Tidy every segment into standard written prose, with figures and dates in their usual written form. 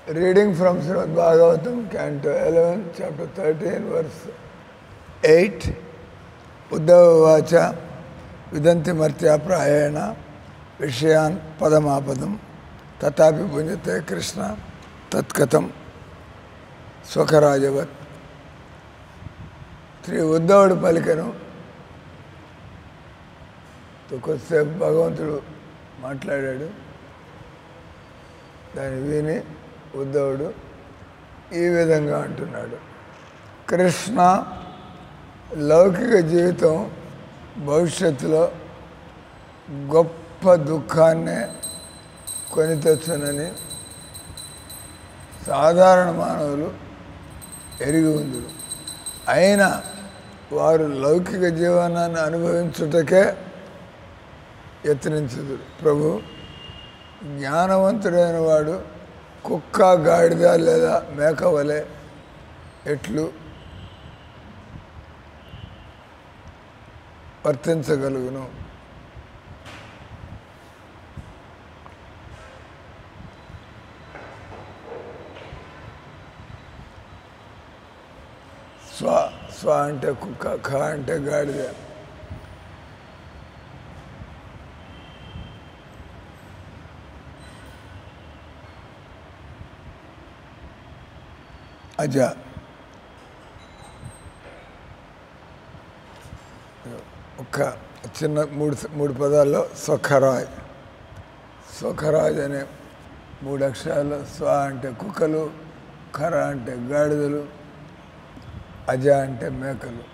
Reading from Srimad Bhagavatam, Canto 11, Chapter 13, Verse 8. Uddhava Vacha Vidanti Martya Prayena Vishayan Padamapadam Tatapi Punyate Krishna Tatkatam Swakarajavat. Sri Uddhavudu పలికెను. కొద్దిసేపు భగవంతుడు మాట్లాడాడు. దాన్ని విని ఉద్ధవుడు ఈ విధంగా అంటున్నాడు. కృష్ణ, లౌకిక జీవితం భవిష్యత్తులో గొప్ప దుఃఖాన్నే కొని తెచ్చునని సాధారణ మానవులు ఎరిగి ఉందురు. అయినా వారు లౌకిక జీవనాన్ని అనుభవించుటకే యత్నించుదురు. ప్రభు, జ్ఞానవంతుడైన వాడు కుక్క, గాడిద లేదా మేక వలె ఎట్లు వర్తించగలుగును? స్వ అంటే కుక్క, ఖ అంటే గాడిద. అజ ఒక చిన్న మూడు పదాల్లో స్వఖరాజ్. స్వఖరాజ్ అనే 3 అక్షరాలు. స్వ అంటే కుక్కలు, ఖర అంటే గాడిదలు, అజ అంటే మేకలు.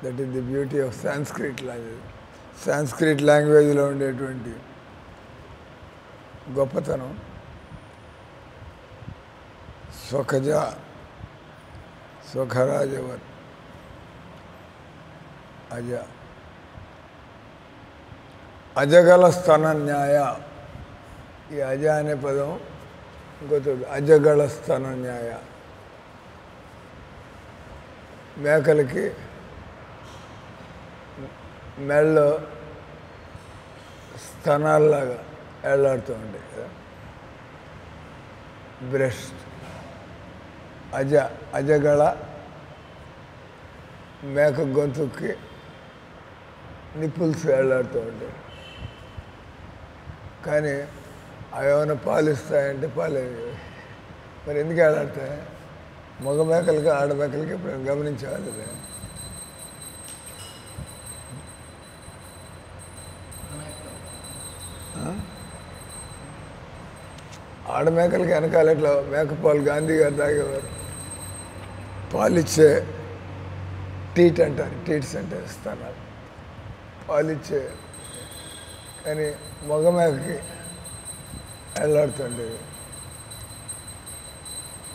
That is the beauty of Sanskrit language. Sanskrit లాంగ్వేజ్లో ఉండేటువంటి గొప్పతనం. స్వఖజ, స్వఖరాజవర్, అజ. అజగల స్తన న్యాయ. ఈ అజ అనే పదం ఇంకొక అజగళ స్తన న్యాయ. మేకలకి మెళ్ళలో స్తనాల్లాగా ఏళ్ళాడుతూ ఉంటాయి కదా, బ్రెస్ట్. అజగళ మేక గొంతుకి నిప్పుల్స్ వేలాడుతూ ఉంటాయి. కానీ అవి ఏమైనా పాలు ఇస్తాయంటే పాలేవి. మరి ఎందుకు వేలాడతాయి? మగ మేకలకి ఆడ మేకలకి ఇప్పుడు గమనించాలి. ఆడమేకలకి వెనకాల ఇట్లా మేకపోలు గాంధీ గారు తాగేవారు. పాలిచ్చే టీట్ అంటారు. టీట్స్ అంటే స్థానాలు పాలిచ్చే. కానీ మగ మేకకి వెళ్ళాడుతుండేవి.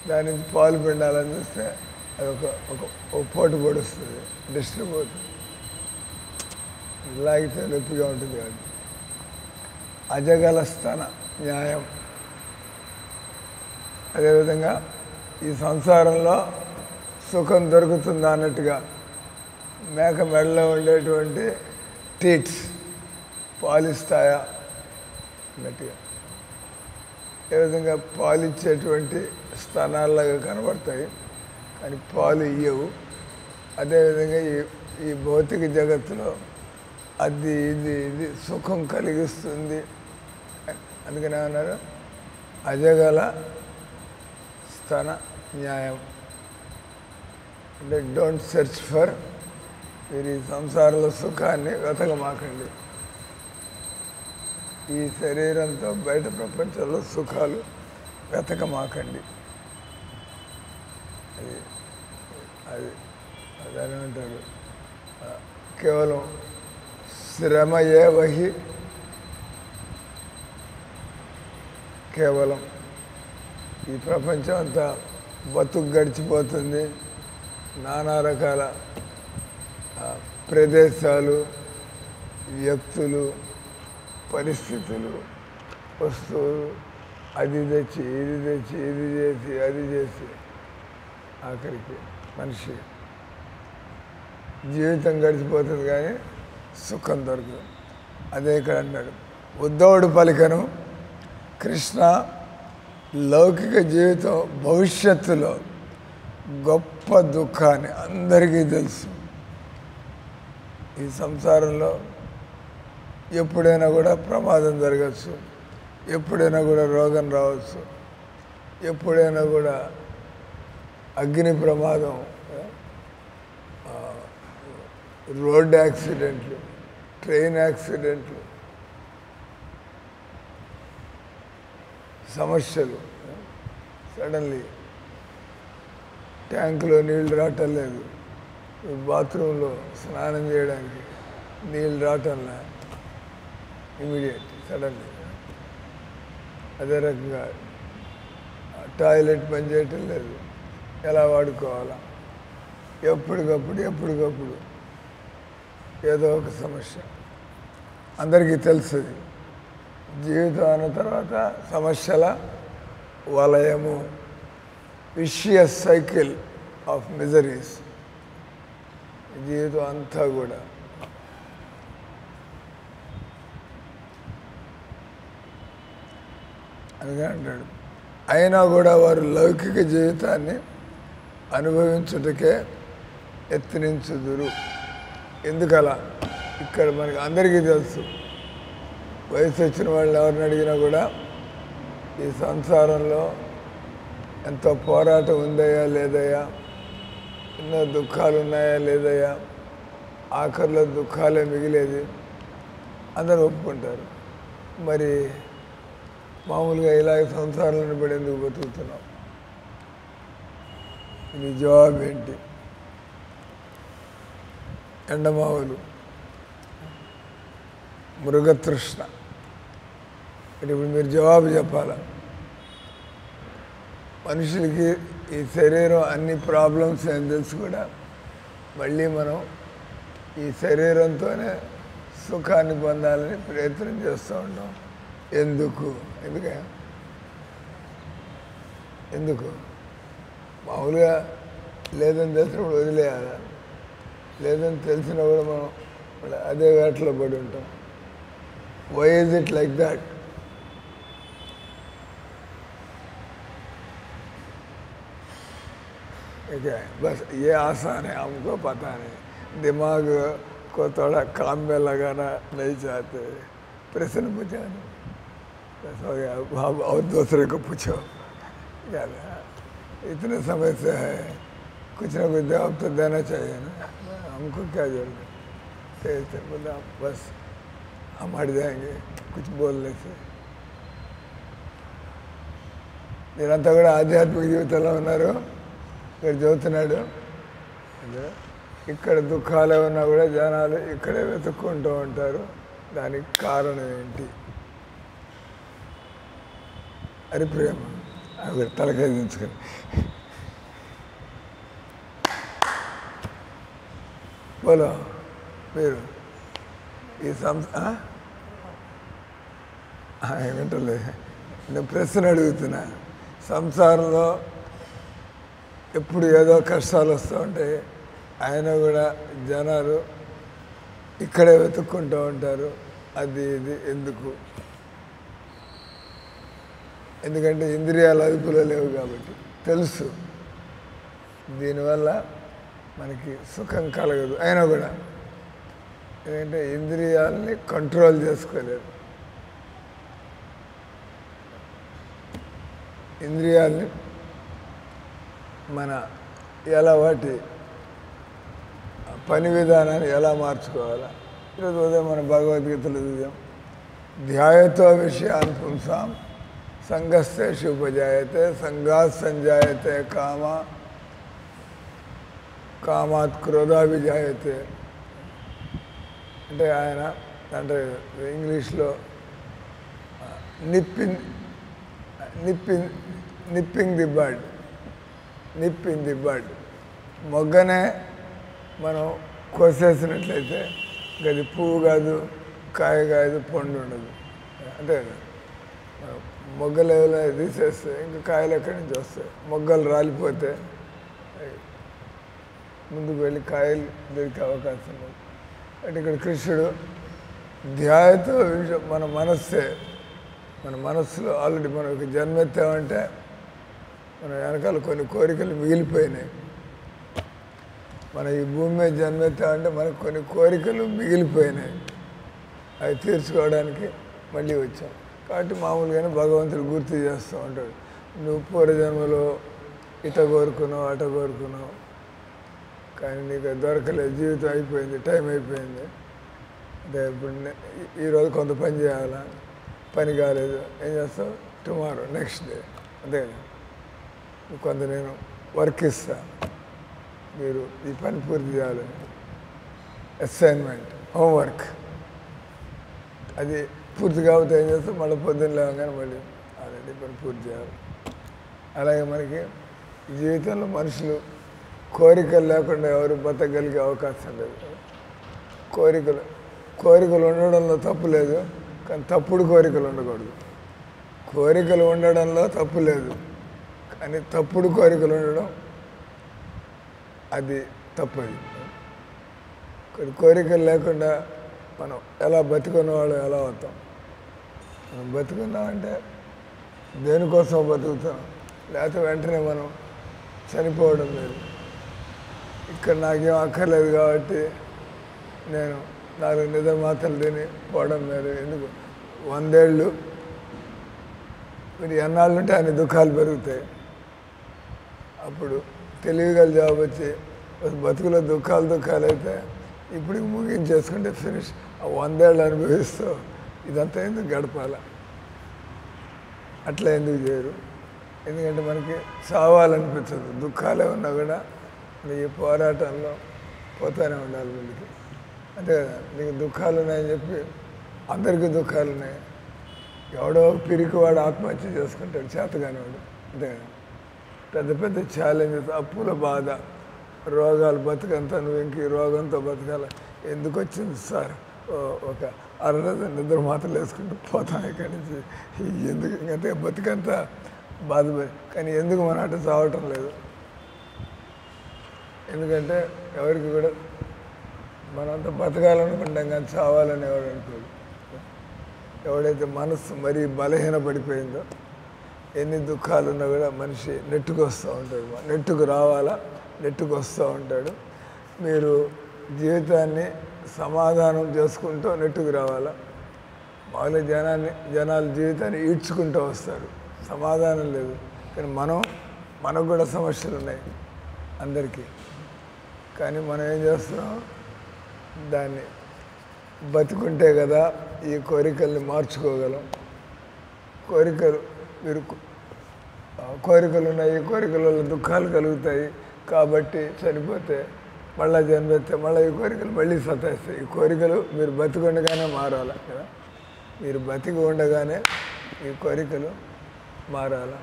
దాని నుంచి పాలు పిండాలని చూస్తే అది ఒక పోటు పొడుస్తుంది, డిస్ట్రిబ్యూట్ లాగితే నొప్పిగా ఉంటుంది. కాదు అజగల స్థాన న్యాయం. అదేవిధంగా ఈ సంసారంలో సుఖం దొరుకుతుందా అన్నట్టుగా మేక మెడలో ఉండేటువంటి టీట్స్ పాలిస్తాయా అన్నట్టుగా, ఏ విధంగా పాలిచ్చేటువంటి స్థానాల్లాగా కనబడతాయి కానీ పాలు ఇయ్యవు. అదేవిధంగా ఈ భౌతిక జగత్తులో అది ఇది సుఖం కలిగిస్తుంది. అందుకనే అన్నారు అజగల స్తన న్యాయం. అంటే డోంట్ సెర్చ్ ఫర్, మీరు ఈ సంసారంలో సుఖాన్ని వెతకమాకండి. ఈ శరీరంతో బయట ప్రపంచంలో సుఖాలు వెతకమాకండి. అదని అంటారు. కేవలం శ్రమయే వహి, కేవలం ఈ ప్రపంచం అంతా బతుకు గడిచిపోతుంది. నానా రకాల ప్రదేశాలు, వ్యక్తులు, పరిస్థితులు, వస్తువులు, అది తెచ్చి ఇది తెచ్చి ఇది చేసి అది చేసి ఆఖరికి మనిషి జీవితం గడిచిపోతుంది కానీ సుఖం దొరకదు. అదే ఇక్కడ అన్నాడు. ఉద్ధవుడు పలికెను, కృష్ణ లౌకిక జీవితం భవిష్యత్తులో గొప్ప దుఃఖాన్ని అందరికీ తెలుసు. ఈ సంసారంలో ఎప్పుడైనా కూడా ప్రమాదం జరగచ్చు, ఎప్పుడైనా కూడా రోగం రావచ్చు, ఎప్పుడైనా కూడా అగ్ని ప్రమాదం, రోడ్ యాక్సిడెంట్లు, ట్రైన్ యాక్సిడెంట్లు, సమస్యలు. సడన్లీ ట్యాంకులో నీళ్ళు రావటం లేదు, బాత్రూంలో స్నానం చేయడానికి నీళ్ళు రావటంలా ఇమీడియట్ సడన్లీ. అదే రకంగా టాయిలెట్ పనిచేయటం లేదు, ఎలా వాడుకోవాలా, ఎప్పటికప్పుడు ఏదో ఒక సమస్య అందరికీ తెలుస్తుంది. జీవితం అన్న తర్వాత సమస్యల వలయము, విషియస్ సైకిల్ ఆఫ్ మిజరీస్. జీవితం అంతా కూడా అందుకే అంటాడు, అయినా కూడా వారు లౌకిక జీవితాన్ని అనుభవించుటకే యత్నించుదురు. ఎందుకలా? ఇక్కడ మనకి అందరికీ తెలుసు, వయసు వచ్చిన వాళ్ళని ఎవరిని అడిగినా కూడా ఈ సంసారంలో ఎంతో పోరాటం ఉందయ్యా లేదయ్యా, ఎన్నో దుఃఖాలు ఉన్నాయా లేదయ్యా, ఆఖరిలో దుఃఖాలే మిగిలేది అందరూ ఒప్పుకుంటారు. మరి మామూలుగా ఇలాగ సంసారాలను పడి ఎందుకు బతుకుతున్నాం? నీ జవాబు ఏంటి? ఎండమావులు, మృగతృష్ణ. ఇప్పుడు మీరు జవాబు చెప్పాల. మనుషులకి ఈ శరీరం అన్ని ప్రాబ్లమ్స్ అని తెలుసు కూడా మళ్ళీ మనం ఈ శరీరంతోనే సుఖాన్ని పొందాలని ప్రయత్నం చేస్తూ ఉంటాం. ఎందుకు మామూలుగా లేదని తెలిసినప్పుడు వదిలేయాలా? లేదని తెలిసినా కూడా మనం అదే వేటలో పడి ఉంటాం. Why is it like that? बस ये आसान है, हमको पता नहीं, दिमाग को थोड़ा काम में लगाना नहीं चाहते. प्रश्न पूछा ना, बस हो गया, अब और दूसरे को पूछो. यार इतने समय से है, कुछ ना कुछ जवाब तो देना चाहिए ना, हमको क्या जरूरत है? बोला बस हम हट जाएंगे कुछ बोलने से. మీరంతా కూడా ఆధ్యాత్మిక జీవితంలో ఉన్నారు. ఇక్కడ చదువుతున్నాడు, ఇక్కడ దుఃఖాలు ఉన్నా కూడా జనాలు ఇక్కడే వెతుక్కుంటూ ఉంటారు. దానికి కారణం ఏంటి? అది ప్రేమ. అక్కడ తలకాయ దించుకొని బోలో మీరు ఈ ఏమంటలే, నేను ప్రశ్న అడుగుతున్నా. సంసారంలో ఎప్పుడు ఏదో కష్టాలు వస్తూ ఉంటాయి, ఆయన కూడా జనాలు ఇక్కడే వెతుక్కుంటూ ఉంటారు. అది ఇది ఎందుకు? ఎందుకంటే ఇంద్రియాల అదుపులో లేవు కాబట్టి. తెలుసు దీనివల్ల మనకి సుఖం కలగదు, అయినా కూడా ఎందుకంటే ఇంద్రియాలని కంట్రోల్ చేసుకోలేరు. ఇంద్రియాలని మన ఎలా వాటి పని విధానాన్ని ఎలా మార్చుకోవాలా? ఈరోజు ఉదయం మన భగవద్గీతలో చూద్దాం. ధ్యాయతో విషయాన్ పుంసాం సంగస్తేషు ఉపజాయతే సంగాత్ సంజాయతే కామాత్ క్రోధాభిజాయతే. అంటే ఆయన అంటే ఇంగ్లీష్లో nipping the bird, nip in the bird. మొగ్గనే మనం కోసేసినట్లయితే అది పువ్వు కాదు, కాయ కాదు, పండు ఉండదు. అంటే మొగ్గలు ఎవరైనా తీసేస్తే ఇంకా కాయలు ఎక్కడి నుంచి వస్తాయి? మొగ్గలు రాలిపోతే ముందుకు వెళ్ళి కాయలు దొరికే అవకాశం లేదు. అంటే ఇక్కడ కృష్ణుడు ధ్యాయతో మన మనస్సే మన మనస్సులో ఆల్రెడీ మనకు జన్మెత్తామంటే మన వెనకాల కొన్ని కోరికలు మిగిలిపోయినాయి. మన ఈ భూమి మీద జన్మెత్తామంటే మనకు కొన్ని కోరికలు మిగిలిపోయినాయి. అవి తీర్చుకోవడానికి మళ్ళీ వచ్చాం. కాబట్టి మామూలుగానే భగవంతుడు గుర్తు చేస్తూ ఉంటాడు, నువ్వు పూర్వజన్మలో ఇట కోరుకున్నావు, అట కోరుకున్నావు, కానీ నీకు దొరకలేదు, జీవితం అయిపోయింది, టైం అయిపోయింది. అంటే ఇప్పుడు ఈరోజు కొంత పని చేయాలా, పని కాలేదు, ఏం చేస్తావు, టుమారో నెక్స్ట్ డే. అంతే కొంత నేను వర్క్ ఇస్తా, మీరు ఈ పని పూర్తి చేయాలని, అసైన్మెంట్, హోంవర్క్. అది పూర్తి కాకపోతే ఏం చేస్తాం, మళ్ళీ పొద్దున్న లేవగానే మళ్ళీ ఆల్రెడీ పని పూర్తి చేయాలి. అలాగే మనకి జీవితంలో మనుషులు కోరికలు లేకుండా ఎవరు బతకగలిగే అవకాశం లేదు. కోరికలు ఉండడంలో తప్పు లేదు, కానీ తప్పుడు కోరికలు ఉండకూడదు. కోరికలు ఉండడంలో తప్పు లేదు, కానీ తప్పుడు కోరికలు ఉండడం అది తప్పది. కొన్ని కోరికలు లేకుండా మనం ఎలా బతుకున్న వాళ్ళు ఎలా అవుతాం. మనం బతుకున్నామంటే దేనికోసం బతుకుతాం, లేకపోతే వెంటనే మనం చనిపోవడం లేదు. ఇక్కడ నాకేం అక్కర్లేదు కాబట్టి నేను 4 నిద్ర మాత్రలు తిని పోవడం లేదు. ఎందుకు 100 ఏళ్ళు మీరు ఎన్నాళ్ళు ఉంటే అన్ని దుఃఖాలు పెరుగుతాయి. అప్పుడు తెలివిగల జాబ్ వచ్చి బతుకులో దుఃఖాలు అయితే ఇప్పుడు ముగించేసుకుంటే ఫినిష్. ఆ 100 ఏళ్ళు అనుభవిస్తూ ఇదంతా ఎందుకు గడపాల? అట్లా ఎందుకు చేయరు? ఎందుకంటే మనకి చావాలనిపించదు. దుఃఖాలే ఉన్నా కూడా ఈ పోరాటంలో పోతూనే ఉండాలి ముందుకి. అంతే కదా, నీకు దుఃఖాలు ఉన్నాయని చెప్పి అందరికీ దుఃఖాలు ఉన్నాయి. ఎవడో పిరికివాడు ఆత్మహత్య చేసుకుంటాడు, చేతగానివాడు. అంతే కదా, పెద్ద పెద్ద ఛాలెంజెస్, అప్పుల బాధ, రోగాలు, బతుకంతా నువ్వు ఇంక రోగంతో బతకాల. ఎందుకు వచ్చింది సార్, ఒక అరడజ నిద్ర మాత్రలు వేసుకుంటూ పోతాం ఇక్కడి నుంచి. ఎందుకు ఇంకంతే బతుకంతా బాధపడి, కానీ ఎందుకు మన అటు చావటం లేదు? ఎందుకంటే ఎవరికి కూడా మనంతా బతకాలనుకుంటాం, కానీ చావాలని ఎవరు అనుకోడు. ఎవడైతే మనస్సు మరీ బలహీనపడిపోయిందో, ఎన్ని దుఃఖాలు ఉన్నా కూడా మనిషి నెట్టుకు వస్తూ ఉంటాడు. నెట్టుకు రావాలా, నెట్టుకు వస్తూ ఉంటాడు. మీరు జీవితాన్ని సమాధానం చేసుకుంటూ నెట్టుకు రావాలా. మామూలుగా జనాలు జీవితాన్ని ఈడ్చుకుంటూ వస్తారు, సమాధానం లేదు. కానీ మనకు కూడా సమస్యలు ఉన్నాయి అందరికీ. కానీ మనం ఏం చేస్తున్నాం, దాన్ని బతుకుంటే కదా ఈ కోరికల్ని మార్చుకోగలం. కోరికలు ఉన్నాయి, కోరికలలో దుఃఖాలు కలుగుతాయి. కాబట్టి చనిపోతే మళ్ళీ జన్మెత్తే మళ్ళీ ఈ కోరికలు మళ్ళీ సతాయిస్తాయి. ఈ కోరికలు మీరు బతికుండగానే మారాలి కదా, మీరు బతికి ఉండగానే ఈ కోరికలు మారాల.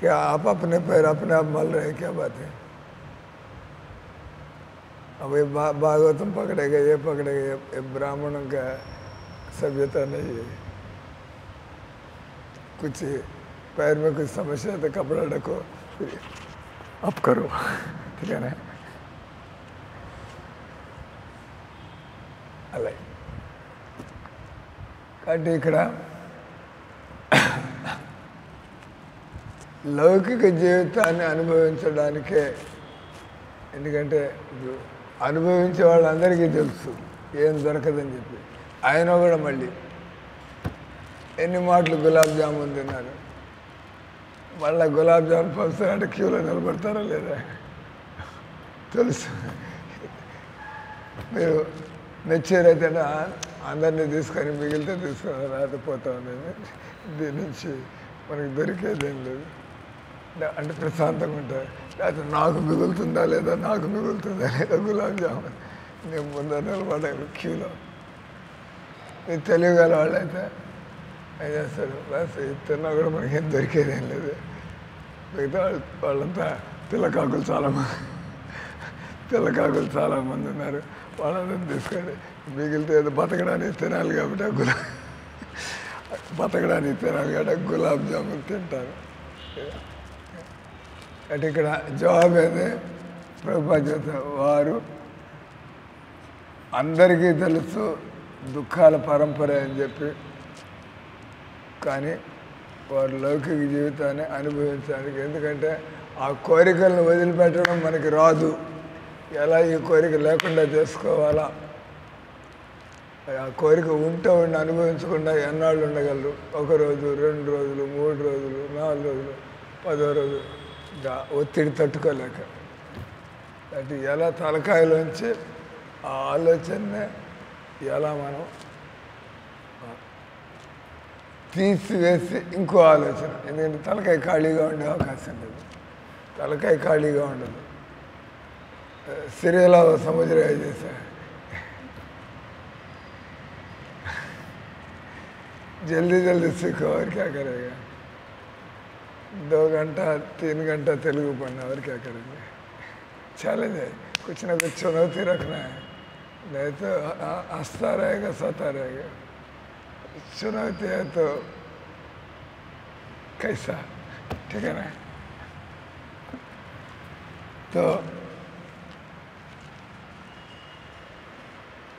क्या आप अपने पैर अपने आप मल रहे, क्या बात है? अब ये भागवतम पकड़ेगा, ये पकड़ेगा, ये ब्राह्मणों का सभ्यता नहीं है. कुछ पैर में कुछ समस्या तो कपड़ा ढको, फिर अब करो, ठीक है ना? అలాగే కాబట్టి ఇక్కడ లౌకిక జీవితాన్ని అనుభవించడానికే, ఎందుకంటే అనుభవించే వాళ్ళందరికీ తెలుసు ఏం దొరకదని చెప్పి. ఆయన కూడా మళ్ళీ ఎన్ని మాటలు గులాబ్ జామున్ తిన్నారు, మళ్ళీ గులాబ్ జామున్ పంచుతారంటే క్యూలో నిలబడతారా లేదా తెలుసు. మీరు మెచ్యూర్ అయితే అందరినీ తీసుకొని మిగిలితే తీసుకొని రాకపోతా ఉండేది. దీని నుంచి మనకి దొరికేదేం లేదు. అంటే ప్రశాంతంగా ఉంటుంది. లేకపోతే నాకు మిగులుతుందా లేదా గులాబ్ జామున్ నేను ముందర నిలబడాను క్యూలో. మీరు తెలియగల వాళ్ళైతే ఏం చేస్తారు, బస్ తిన్నా కూడా మనకి ఏం దొరికేదేం లేదు. మిగతా వాళ్ళంతా పిల్లకాకులు చాలామంది ఉన్నారు. వాళ్ళందరూ తీసుకొని మిగిలితే ఏదో బతకడానికి తినాలి కాబట్టి గులాబ్ జామున్ తింటారు. అంటే ఇక్కడ జవాబు అయితే ప్రభుపాద వారు అందరికీ తెలుసు దుఃఖాల పరంపర అని చెప్పి కానీ వారు లౌకిక జీవితాన్ని అనుభవించడానికి, ఎందుకంటే ఆ కోరికలను వదిలిపెట్టడం మనకి రాదు. ఎలా ఈ కోరిక లేకుండా చేసుకోవాలా, ఆ కోరిక ఉంటూ ఉండి అనుభవించకుండా ఎన్నాళ్ళు ఉండగలరు? 1 రోజు, 2 రోజులు, 3 రోజులు, 4 రోజులు, 10వ రోజు ఒత్తిడి తట్టుకోలేక. అంటే ఎలా తలకాయలోంచి ఆ ఆలోచననే ఎలా మనం తీసివేసి ఇంకో ఆలోచన, ఎందుకంటే తలకాయ ఖాళీగా ఉండే అవకాశం లేదు, తలకాయ ఖాళీగా ఉండదు. సిరేలా సముద్ర చేశా, जल्दी जल्दी सीखो और क्या करेगा, 2 घंटा 3 घंटा तेलुगु पढ़ना और क्या करेंगे। चैलेंज है, कुछ ना कुछ चुनौती रखना है, नहीं तो हंसता रहेगा सोता रहेगा। चुनौती है तो कैसा, ठीक है ना। तो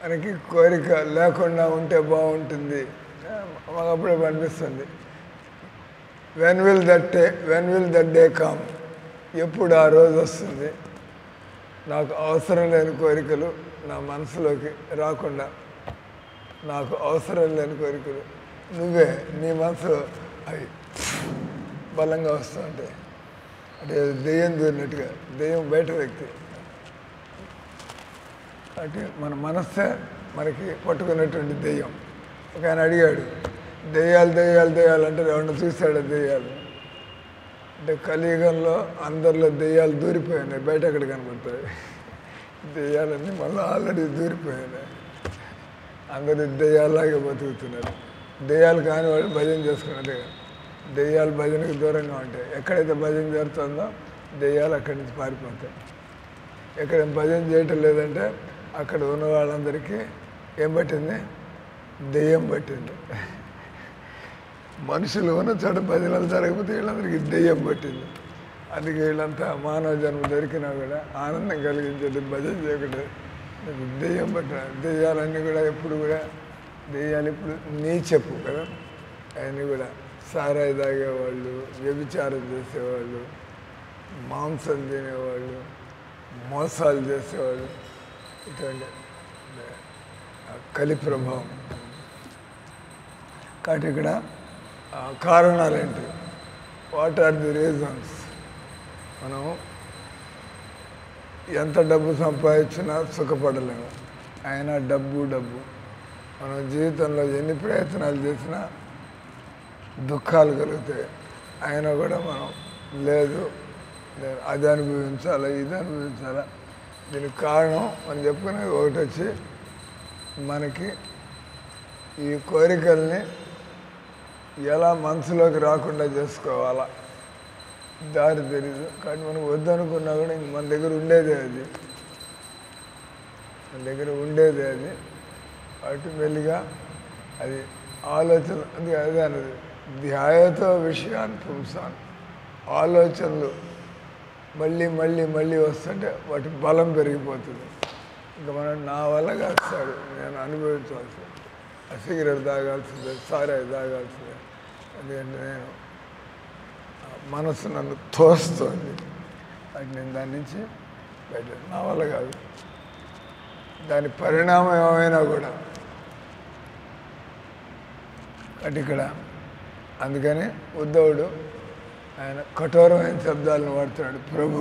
మనకి కోరిక లేకుండా ఉంటే బాగుంటుంది మాకు అప్పుడే అనిపిస్తుంది. When will that day come, ఎప్పుడు ఆ రోజు వస్తుంది నాకు అవసరం లేని కోరికలు నా మనసులోకి రాకుండా, నాకు అవసరం లేని కోరికలు నువ్వే నీ మనసు అవి బలంగా వస్తూ ఉంటాయి. అంటే దెయ్యం దూరినట్టుగా, దెయ్యం బయట వ్యక్తి, అంటే మన మనస్సే మనకి పట్టుకున్నటువంటి దెయ్యం. ఒక ఆయన అడిగాడు, దెయ్యాలు దెయ్యాలు దెయ్యాలు అంటే ఎవరిని చూశాడు దెయ్యాలు అంటే, కలియుగంలో అందరిలో దెయ్యాలు దూరిపోయినాయి, బయట ఎక్కడ కనబడతాయి దెయ్యాలన్నీ మళ్ళీ ఆల్రెడీ దూరిపోయినాయి, అందరూ దెయ్యాలాగే బతుకుతున్నారు. దెయ్యాలు కాని వాళ్ళు భజన చేసుకున్నట్టుగా, దెయ్యాలు భజనకు దూరంగా ఉంటాయి. ఎక్కడైతే భజన జరుగుతుందో దెయ్యాలు అక్కడి నుంచి పారిపోతాయి. ఎక్కడ భజన చేయటం లేదంటే అక్కడ ఉన్న వాళ్ళందరికీ ఏం పట్టింది, దెయ్యం పట్టింది. మనుషులు ఉన్న చోట భజనలు జరగకపోతే వీళ్ళందరికీ దెయ్యం పట్టింది. అందుకే వీళ్ళంతా మానవ జన్మ దొరికినా కూడా ఆనందం కలిగించేది భజన చేయకుండా దెయ్యం పట్టిన. దెయ్యాలన్నీ కూడా ఎప్పుడు కూడా దెయ్యాలు ఇప్పుడు నీ చెప్పు కదా, అవన్నీ కూడా సారాయి తాగేవాళ్ళు, వ్యభిచారం చేసేవాళ్ళు, మాంసం తినేవాళ్ళు, మోసాలు చేసేవాళ్ళు, ఇటువంటి కలి ప్రభావం. కాబట్టి ఇక్కడ కారణాలు ఏంటి, వాట్ ఆర్ ది రీజన్స్? మనం ఎంత డబ్బు సంపాదించినా సుఖపడలేము, అయినా డబ్బు మనం జీవితంలో ఎన్ని ప్రయత్నాలు చేసినా దుఃఖాలు కలుగుతాయి, అయినా కూడా మనం లేదు అది అనుభవించాలా ఇది అనుభవించాలా. దీనికి కారణం మనం చెప్పుకునేది ఒకటి వచ్చి, మనకి ఈ కోరికల్ని ఎలా మనసులోకి రాకుండా చేసుకోవాలా దారి తెలీదు. కానీ మనం వద్దనుకున్నా కూడా ఇంక మన దగ్గర ఉండేదే అది, అటు మెల్లిగా అది ఆలోచన, అది అదే అన్నది ధ్యాయతో విషయాన్ని పుంసాను. ఆలోచనలు మళ్ళీ మళ్ళీ మళ్ళీ వస్తుంటే వాటి బలం పెరిగిపోతుంది. ఇంకా మనం నా వల్ల కాస్తాడు, నేను అనుభవించవలసింది, సిగరెట్ తాగాల్సిందే, సారాయి తాగాల్సిందే, ఎందుకంటే నేను మనసు నన్ను తోస్తుంది, అది నేను దాని నుంచి బయట నా వల్ల కాదు. దాని పరిణామం ఏమైనా కూడా అటు ఇక్కడ. అందుకని ఉద్ధవుడు ఆయన కఠోరమైన శబ్దాలను వాడుతున్నాడు. ప్రభు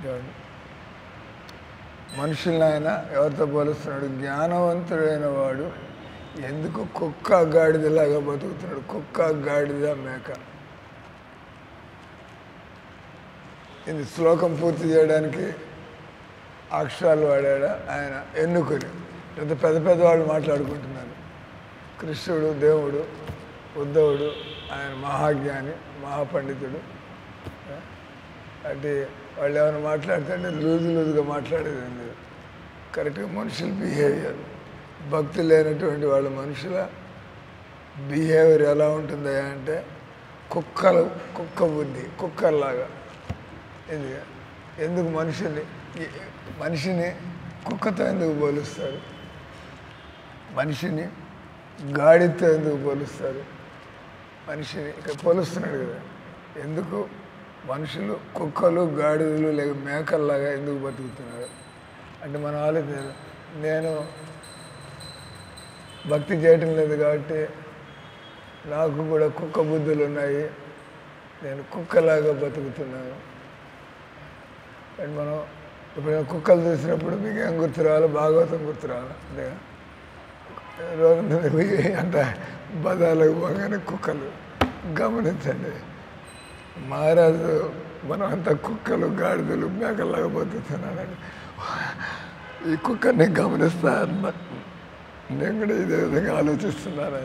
దేవుడు మనుషుల్ని ఆయన ఎవరితో పోలుస్తున్నాడు, జ్ఞానవంతుడైన వాడు ఎందుకు కుక్క గాడిదలాగా బతుకుతున్నాడు, కుక్క గాడిద మేక. ఇది శ్లోకం పూర్తి చేయడానికి అక్షరాలు వాడాడా ఆయన ఎన్నుకొని, పెద్ద పెద్దవాళ్ళు మాట్లాడుకుంటున్నారు. కృష్ణుడు దేవుడు, ఉద్ధవుడు ఆయన మహాజ్ఞాని మహాపండితుడు. అంటే వాళ్ళు ఏమైనా మాట్లాడుతుంటే లూజుగా మాట్లాడేది లేదు, కరెక్ట్గా మనుషుల బిహేవియర్. భక్తి లేనటువంటి వాళ్ళ మనుషుల బిహేవియర్ ఎలా ఉంటుందా అంటే కుక్క బుద్ధి, కుక్కర్లాగా. ఎందుకు మనిషిని కుక్కతో ఎందుకు పోలుస్తారు, మనిషిని గాడితో ఎందుకు పోలుస్తారు? మనిషిని ఇక్కడ పోలుస్తున్నాడు కదా. ఎందుకు మనుషులు కుక్కలు గాడిదలు లేక మేకల్లాగా ఎందుకు బతుకుతున్నారు అంటే మనం ఆలోచన, నేను భక్తి చేయటం లేదు కాబట్టి నాకు కూడా కుక్క బుద్ధులు ఉన్నాయి, నేను కుక్కలాగా బతుకుతున్నాను. అండ్ మనం ఇప్పుడు కుక్కలు చూసినప్పుడు మీకు ఏం గుర్తు రావాలి? భాగవతం గుర్తు రావాలి. అంతేగా రోజు అంత బదాలకు పోగానే కుక్కలు గమనించండి. మహారాజు మనం అంతా కుక్కలు గాడిదలు మేకల్లాగా బతుకుతున్నానండి. ఈ కుక్కని గమనిస్తా అన్న నేను కూడా ఇదే విధంగా ఆలోచిస్తున్నాను.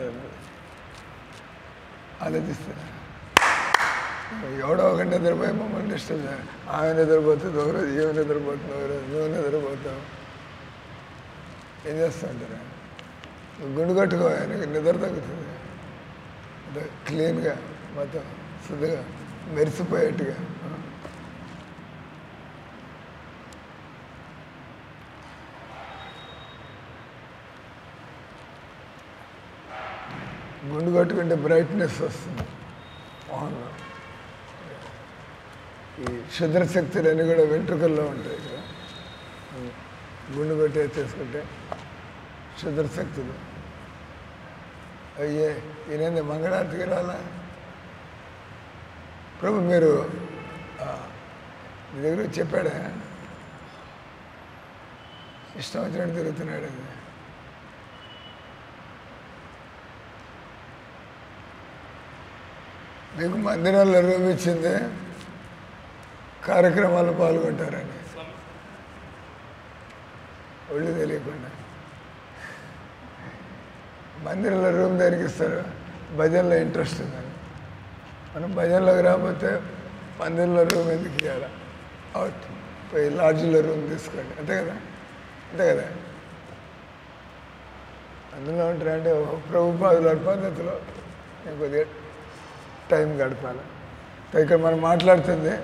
ఎవడో ఒక నిద్రపోయి మమ్మల్ని డిస్టర్బ్ చేయాలి. ఆమె నిద్రపోతుంది ఒకరోజు, ఏమి నిద్రపోతుంది ఒకరోజు, నువ్వు నిద్రపోతావు. ఏం చేస్తా అంటారా? గుండు కట్టుకో, ఆయనకి నిద్ర తగ్గుతుంది. క్లీన్గా మొత్తం శుద్ధిగా మెరిసిపోయేట్టుగా. గుండు కట్టుకుంటే బ్రైట్నెస్ వస్తుంది మొహంలో. ఈ క్షుద్రశక్తులన్నీ కూడా వెంట్రుకల్లో ఉంటాయి కదా. గుండు కొట్టే చేసుకుంటే క్షుద్రశక్తులు అయ్యే ఈయన మంగళారతికి రాలా? ప్రభు మీరు మీ దగ్గర చెప్పాడా? ఇష్టం వచ్చినట్టు తిరుగుతున్నాడు. అది మీకు మందిరాల్లో రూమ్ ఇచ్చింది కార్యక్రమాల్లో పాల్గొంటారని ఒళ్ళు తెలియకుండా. మందిరంలో రూమ్ దేనికి ఇస్తారు? భజనలో ఇంట్రెస్ట్ ఉందని. మనం భజనలోకి రాకపోతే మందిరంలో రూమ్ ఎందుకు ఇవ్వాలి? అవుట్ పోయి లాడ్జ్లో రూమ్ తీసుకోండి. అంతే కదా, అంతే కదా. అందులో ఉంటారంటే ప్రభుపాదుల పద్ధతిలో నేను కొద్దిగా టైం గడపాలి. ఇక్కడ మనం మాట్లాడుతుంది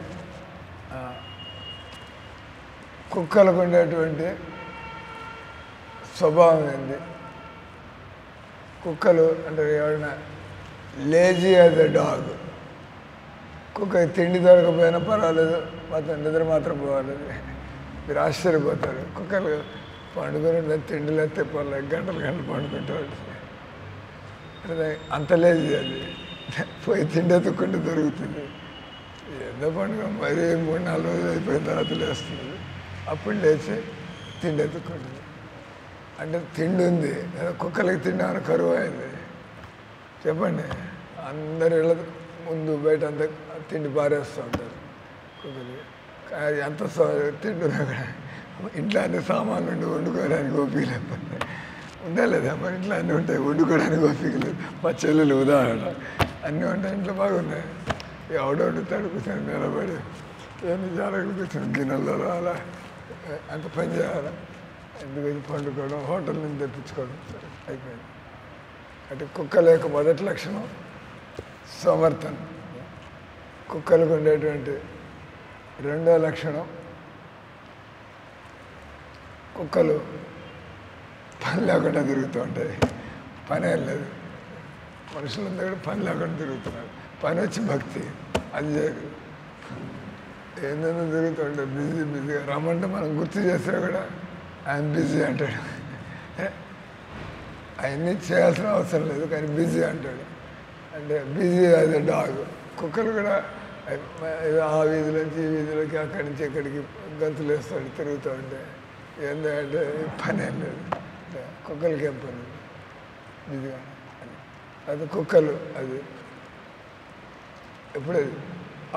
కుక్కలకు ఉండేటువంటి స్వభావం ఏంది. కుక్కలు అంటే ఎవరైనా లేజీ యాజ్ ఎ డాగ్. కుక్క తిండి దొరకపోయినా పర్వాలేదు, మొత్తం నిద్ర మాత్రం పోవాలి. మీరు ఆశ్చర్యపోతారు. కుక్కలు పండుకొని తిండిలో పర్లేదు, గంటలు గంటలు పండుకుంటారు. అంత లేజీ అది. పోయి తిండి ఎత్తుకుంటే దొరుకుతుంది. ఎంతో పండుగ మరీ 3-4 రోజులు అయిపోయిన తర్వాత లేస్తుంది. అప్పుడు లేచి తిండి ఎత్తుకుంటుంది. అంటే తిండి ఉంది, కుక్కలకి తిండి అని కరువు అయింది. చెప్పండి, అందరు ఇళ్ళ ముందు బయట అంతా తిండి పారేస్తూ ఉంటారు కుక్కలకి. ఎంత తిండి కూడా ఇంట్లో అన్ని సామాన్లు ఉండి వండుకోవడానికి ఓపిక లేకపోతే ఉండలేదా? మరి ఇంట్లో అన్నీ ఉంటాయి, వండుకోవడానికి ఓపిక లేదు. మా చెల్లెలు ఉదాహరణ అన్నీ ఉంటాయి, ఇంట్లో బాగున్నాయి. ఎవడో వండుతాడు, కూర్చొని నిలబడి ఏమి జాగ్రత్తలు కూర్చొని గిన్నెల్లో అలా అంత పని చేయాలి. ఎందుకంటే పండుకోవడం, హోటల్ నుంచి తెప్పించుకోవడం అయిపోయింది. అంటే కుక్కల యొక్క మొదటి లక్షణం సమర్థన. కుక్కలకు ఉండేటువంటి రెండో లక్షణం, కుక్కలు పని లేకుండా తిరుగుతూ ఉంటాయి. పని ఏం లేదు, మనుషులందరూ కూడా పని లేకుండా తిరుగుతున్నారు. పని వచ్చి భక్తి, అది చేయదు. ఏందైనా తిరుగుతూ ఉంటాడు, బిజీగా రమ్మంటే మనం గుర్తు చేసినా కూడా ఆయన బిజీ అంటాడు. అవన్నీ చేయాల్సిన అవసరం లేదు, కానీ బిజీ అంటాడు. అంటే బిజీ యాజ్ ఎ డాగ్. కుక్కలు కూడా ఆ వీధిలోంచి ఈ వీధిలోకి, అక్కడి నుంచి ఇక్కడికి గంతులు వేస్తాడు, తిరుగుతూ ఉంటే ఏంటంటే పని ఏం లేదు. కుక్కలకి ఏం పని బిజీగా. అది కుక్కలు అది ఎప్పుడు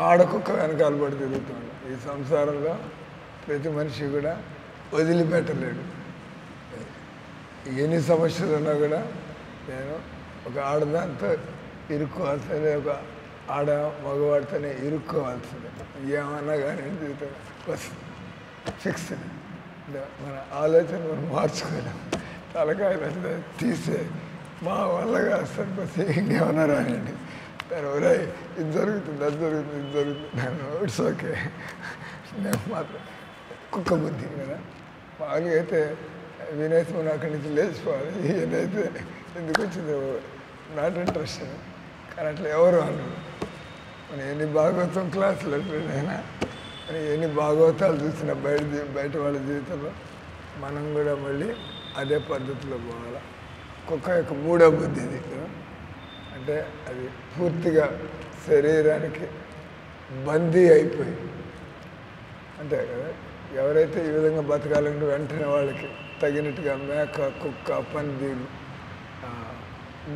ఆడకుక్క వెనకాల పడి తిరుగుతాడు. ఈ సంసారంలో ప్రతి మనిషి కూడా వదిలిపెట్టలేడు. ఎన్ని సమస్యలు ఉన్నా కూడా నేను ఒక ఆడదాంతో ఇరుక్కోవాల్సిందే, ఒక ఆడ మగవాడితోనే ఇరుక్కోవాల్సిందే. ఏమన్నా కానీ జీవితం ఫిక్స్డ్. మన ఆలోచన మనం మార్చుకోలేం. తలకాయలు తీసే మా వల్లగా సరిపోతే ఇంకేమన్నా రానండి. దాని ఒరే ఇది జరుగుతుంది, అది జరుగుతుంది, ఇది జరుగుతుంది, ఇట్స్ ఓకే. నేను మాత్రం కుక్క బుద్ధి కదా. మామూలుగా అయితే వినేసి మనం అక్కడి నుంచి లేచిపోవాలి. ఈయనైతే ఎందుకు వచ్చింది నాట్ ఇంట్రెస్ట్. కానీ అట్లా ఎవరు అన్నారు. మనం ఎన్ని భాగవతం క్లాసులు అయినా మనం ఎన్ని భాగవతాలు చూసినా బయట వాళ్ళ జీవితంలో మనం కూడా మళ్ళీ అదే పద్ధతిలో పోవాలి. కుక్క యొక్క మూడో బుద్ధి ఇది. అంటే అది పూర్తిగా శరీరానికి బందీ అయిపోయి, అంతే కదా. ఎవరైతే ఈ విధంగా బతకాలంటే వెంటనే వాళ్ళకి తగినట్టుగా మేక, కుక్క, పందిలు,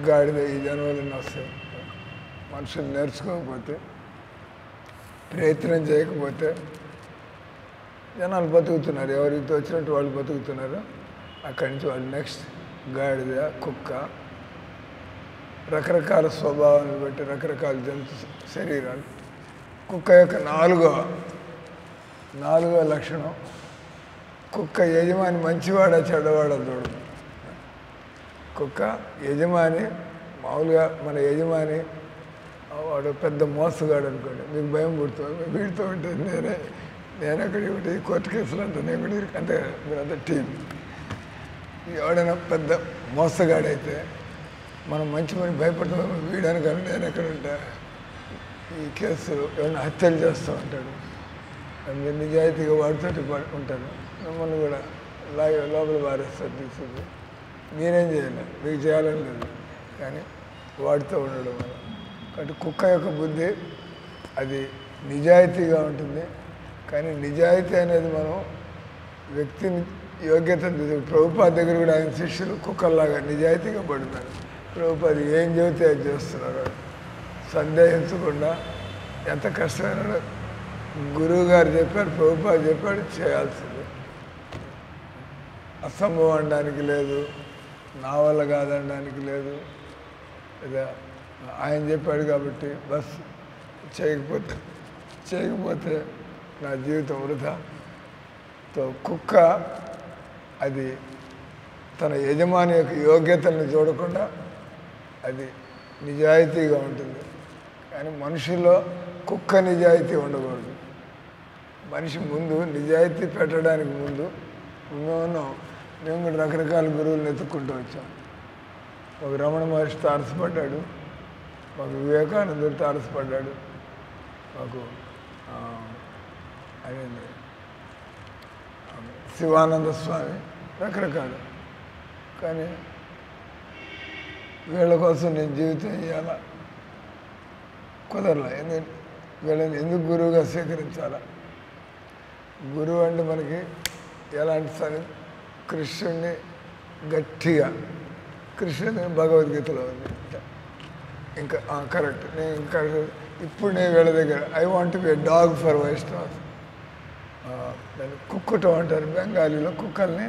గాడిద ఈ జనవలన్నీ వస్తాయి. మనుషులు నేర్చుకోకపోతే, ప్రయత్నం చేయకపోతే జనాలు బతుకుతున్నారు. ఎవరికి వచ్చినట్టు వాళ్ళు బతుకుతున్నారు. అక్కడి నుంచి వాళ్ళు నెక్స్ట్ గాడిద, కుక్క, రకరకాల స్వభావాన్ని బట్టి రకరకాల జంతు శరీరాలు. కుక్క యొక్క నాలుగో లక్షణం, కుక్క యజమాని మంచివాడా చెడ్డవాడా చూడదు. కుక్క యజమాని మామూలుగా మన యజమాని వాడు పెద్ద మోసగాడు అనుకోండి, మీకు భయం పుడుతుంది. వీడితో ఉంటే నేను అక్కడ ఒకటి కోర్టు కేసులు అంటే నేను కూడా అంటే మీరంతా టీం. ఎవడైనా పెద్ద మోసగాడైతే మనం మంచి పని భయపడతాం. వీడనగానే నేను ఎక్కడ ఉంటా, ఈ కేసు ఏమైనా హత్యలు చేస్తూ ఉంటాడు. మీరు నిజాయితీగా వాడితో ఉంటారు, మిమ్మల్ని కూడా లోపల వారేస్తారు తీసుకుంది. మీరేం చేయాలి, మీకు చేయాలని లేదు, కానీ వాడితో ఉండడం వల్ల. కాబట్టి కుక్క యొక్క బుద్ధి అది నిజాయితీగా ఉంటుంది. కానీ నిజాయితీ అనేది మనం వ్యక్తిని యోగ్యతను ప్రభుపాద దగ్గర కూడా ఆయన శిష్యులు కుక్కల్లాగా నిజాయితీగా పడుతున్నారు. ప్రభుపాద ఏం చెబితే అది చేస్తున్నారు, సందేహించకుండా. ఎంత కష్టమైన గురువు గారు చెప్పారు, ప్రభుపాద చెప్పాడు, చేయాల్సింది. అసంభవం అనడానికి లేదు, నా వల్ల కాదనడానికి లేదు. ఇదా ఆయన చెప్పాడు కాబట్టి బస్ చేయకపోతే నా జీవితం వృధా. కుక్క అది తన యజమాని యొక్క యోగ్యతలను చూడకుండా అది నిజాయితీగా ఉంటుంది. కానీ మనిషిలో కుక్క నిజాయితీ ఉండకూడదు. మనిషి ముందు నిజాయితీ పెట్టడానికి ముందు మేము కూడా రకరకాల గురువులను ఎత్తుక్కుంటూ వచ్చాం. ఒక రమణ మహర్షి తారసపడ్డాడు, మాకు వివేకానందుడు తారసపడ్డాడు, మాకు అదేంటి శివానంద స్వామి, రకరకాలు. కానీ వీళ్ళ కోసం నేను జీవితం ఇవ్వాలా కుదరలే. వీళ్ళని ఎందుకు గురువుగా స్వీకరించాలా? గురువు అంటే మనకి ఎలాంటి సరే కృష్ణుడిని గట్టిగా, కృష్ణుని భగవద్గీతలో ఉంది. ఇంకా కరెక్ట్. ఇప్పుడు నేను వీళ్ళ దగ్గర I want be a dog for Vaishnav's. దాన్ని కుక్కుట అంటారు బెంగాలీలో, కుక్కల్ని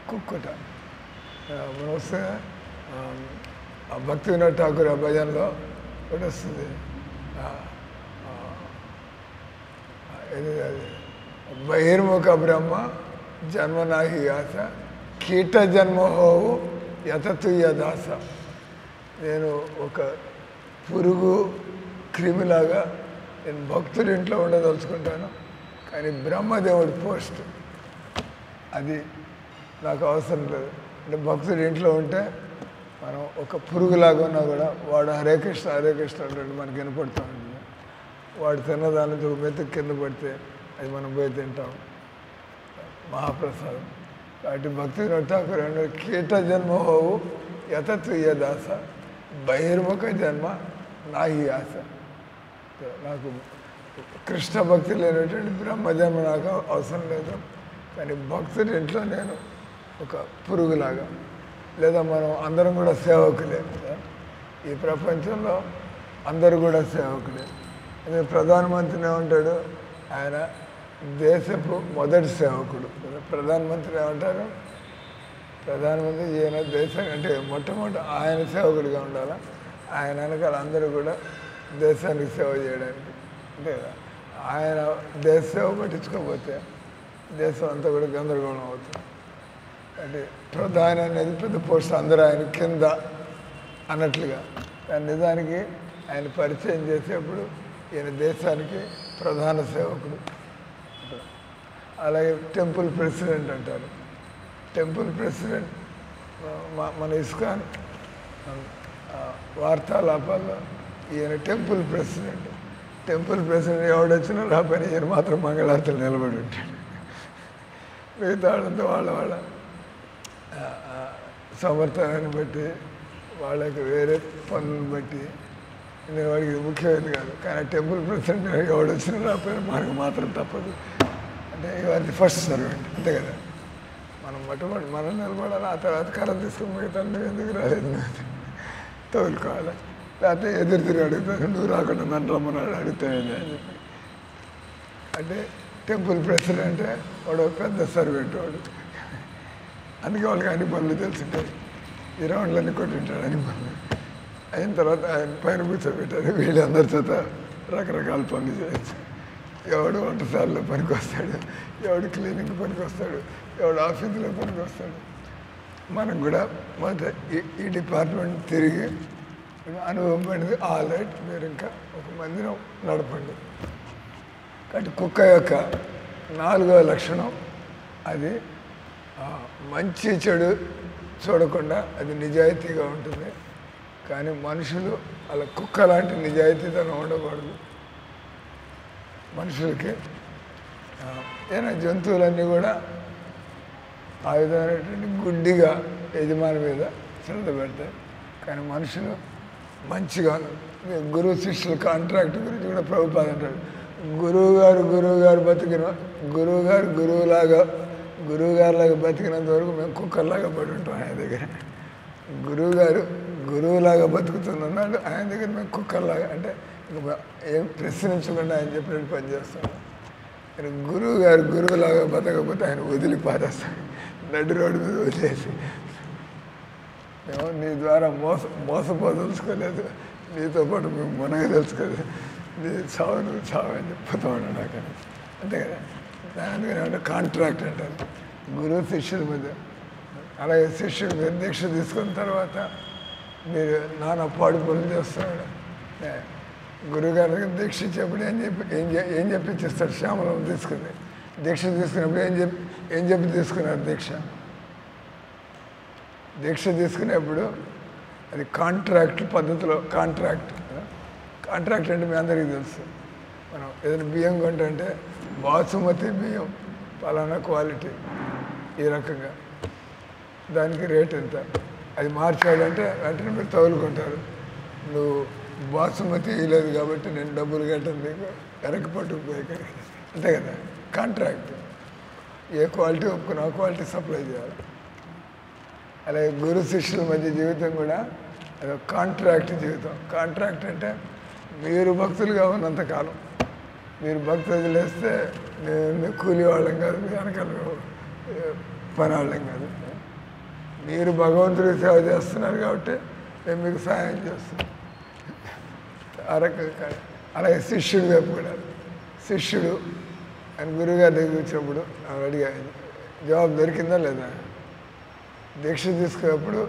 కుక్కుట. మనం వస్తే భక్తి వినోద్ ఠాకూర్ ఆ భజనలో ఒకటి వస్తుంది, అది బహిర్ముఖ బ్రహ్మ జన్మ నాహి ఆశ కీట జన్మ హోవు యతతుయ్య దాస. నేను ఒక పురుగు క్రిమిలాగా నేను భక్తుడి ఇంట్లో ఉండదలుచుకుంటాను, కానీ బ్రహ్మదేవుడి పోస్ట్ అది నాకు అవసరం లేదు. అంటే భక్తుడి ఇంట్లో ఉంటే మనం ఒక పురుగులాగా ఉన్నా కూడా వాడు హరే కృష్ణ హరే కృష్ణ అంటే మనకి వినపడుతూ ఉంటుంది. వాడు తిన్నదానికి ఒక మెతుకు కింద పడితే అది మనం పోయి తింటాం, మహాప్రసాదం. కాబట్టి భక్తి వినోద్ ఠాకూర్ అన్నాడు, కీట జన్మ హోవు యతతుయ్య దాస బహిర్ముఖ జన్మ నాహి ఆశ. నాకు కృష్ణ భక్తి లేనటువంటి బ్రహ్మజన్మ నాకు అవసరం లేదు, కానీ భక్తుడి ఇంట్లో నేను ఒక పురుగులాగా. లేదా మనం అందరం కూడా సేవకులే. ఈ ప్రపంచంలో అందరూ కూడా సేవకులే. అదే ప్రధానమంత్రి ఏమంటాడు, ఆయన దేశపు మొదటి సేవకుడు. ప్రధానమంత్రి ఏమంటారు, ప్రధానమంత్రి ఈయన దేశానికి అంటే మొట్టమొదటి ఆయన సేవకుడిగా ఉండాలి. ఆయన వెనకాల అందరూ కూడా దేశానికి సేవ చేయడానికి. అంటే ఆయన దేశ సేవ పట్టించుకోకపోతే దేశం అంతా కూడా గందరగోళం అవుతుంది. అంటే ప్రధాని అనేది పెద్ద పోస్ట్, అందరూ ఆయన కింద అన్నట్లుగా. దాని నిజానికి ఆయన పరిచయం చేసేప్పుడు ఈయన దేశానికి ప్రధాన సేవకుడు. అలాగే టెంపుల్ ప్రెసిడెంట్ అంటారు. టెంపుల్ ప్రెసిడెంట్ మన ఇస్కాన్ వార్తాలాపాల్లో ఈయన టెంపుల్ ప్రెసిడెంట్. టెంపుల్ ప్రెసిడెంట్ ఎవడొచ్చినా రాపని ఈయన మాత్రం మంగళారతులు నిలబడి ఉంటాడు. మిగతా వాళ్ళంతా వాళ్ళ సమర్థనాన్ని బట్టి వాళ్ళకి వేరే పనులను బట్టి నేను వాడికి ముఖ్యమైనది కాదు. కానీ టెంపుల్ ప్రెసిడెంట్ ఎవడొచ్చినా రాపోయినా మనకు మాత్రం తప్పదు. అంటే ఇవన్నీ ఫస్ట్ సర్వెంట్ అంతే కదా. మనం మొట్టమొదటి మనం నిలబడాలి, ఆ తర్వాత కర్ర తీసుకుని మిగతా నువ్వు ఎందుకు రాలేదు తోలుకోవాలి. లేకపోతే ఎదురు తిరిగి అడుగుతాను, నువ్వు రాకుండా నన్ను రమ్మన్నాడు అడుగుతావేంది అని చెప్పి. అంటే టెంపుల్ ప్రెసిడెంట్ వాడు పెద్ద సర్వెంట్ వాడు. అందుకే వాళ్ళకి అన్ని పనులు తెలుసుంటాయి. ఈ రౌండ్లన్నీ కొట్టింటాడు అన్ని పనులు. అయిన తర్వాత ఆయన పైన కూర్చోబెట్టారు. వీళ్ళందరి చేత రకరకాల పనులు చేయొచ్చు. ఎవడు వంటశాలలో పనికి వస్తాడు, ఎవడు క్లీనింగ్ పనికి వస్తాడు, ఎవడు ఆఫీసులో పనికి వస్తాడు. మనం కూడా మొదట ఈ డిపార్ట్మెంట్ తిరిగి అనుభవం పడింది. ఆల్ రైట్, మీరు ఇంకా ఒక మందిరం నడపండి. కాబట్టి కుక్క యొక్క 4వ లక్షణం అది మంచి చెడు చూడకుండా అది నిజాయితీగా ఉంటుంది. కానీ మనుషులు అలా కుక్క లాంటి నిజాయితీతనం ఉండకూడదు. మనుషులకి ఏదైనా జంతువులన్నీ కూడా ఆ విధమైనటువంటి గుడ్డిగా యజమాని మీద శ్రద్ధ పెడతాయి. కానీ మనుషులు మంచిగా గురువు శిష్యుల కాంట్రాక్ట్ గురించి కూడా ప్రభుపాద అంటాడు. గురువుగారు బతికిన గురువుగారిలాగా బతికినంత వరకు మేము కుక్కర్లాగా పడి ఉంటాం ఆయన దగ్గర. గురువులాగా బతుకుతున్నాడు ఆయన దగ్గర మేము కుక్కర్లాగా. అంటే ఏం ప్రశ్నించకుండా ఆయన చెప్పినట్టు పనిచేస్తాం. కానీ గురువులాగా బతకపోతే ఆయన వదిలిపారేస్తాడు, నడి రోడ్డు మీద వదిలేసి. మేము నీ ద్వారా మోసపోదలుచుకోలేదు, నీతో పాటు మేము మునగదలుచుకోలేదు, నీ చావు అని చెప్పుతూ ఉన్నాడు అక్కడ. అంతే కదా. అందుకని అంటే కాంట్రాక్ట్ అంటారు గురువు శిష్యుల మధ్య. అలాగే శిష్యుడు మీరు దీక్ష తీసుకున్న తర్వాత మీరు నానా పాడు పనులు చేస్తున్నాడు. గురువుగారి దగ్గర దీక్ష ఇచ్చేప్పుడు ఏం చెప్పి ఇచ్చేస్తాడు. శ్యామలం తీసుకుని దీక్ష తీసుకున్నప్పుడు ఏం చెప్పి తీసుకున్నారు దీక్ష తీసుకునేప్పుడు అది కాంట్రాక్ట్ పద్ధతిలో. కాంట్రాక్ట్ అంటే మీ అందరికీ తెలుసు. మనం ఏదైనా బియ్యం కొంటే బాసుమతి బియ్యం పలానా క్వాలిటీ ఈ రకంగా దానికి రేట్ ఎంత, అది మార్చాడంటే వెంటనే మీరు తగులుకుంటారు. నువ్వు బాసుమతి ఇవ్వలేదు కాబట్టి నేను డబ్బులు కట్టను, నీకు వెనక్కి పట్టుకుపోయి అంతే కదా. కాంట్రాక్ట్ ఏ క్వాలిటీ ఒప్పుకుని ఆ క్వాలిటీ సప్లై చేయాలి. అలాగే గురు శిష్యుల మధ్య జీవితం కూడా అది కాంట్రాక్ట్ జీవితం. కాంట్రాక్ట్ అంటే మీరు భక్తులుగా ఉన్నంతకాలం, మీరు భక్తి వదిలేస్తే మేము కూలి వాళ్ళం కాదు, మీ వెనకాల పని వాళ్ళం కాదు. మీరు భగవంతుడికి సేవ చేస్తున్నారు కాబట్టి మేము మీకు సహాయం చేస్తున్నాం. ఆ రకంగా. అలాగే శిష్యుడు వైపు కూడా శిష్యుడు ఆయన గురువుగారి దగ్గర వచ్చినప్పుడు అడిగా జవాబు దొరికిందా లేదా. దీక్ష తీసుకున్నప్పుడు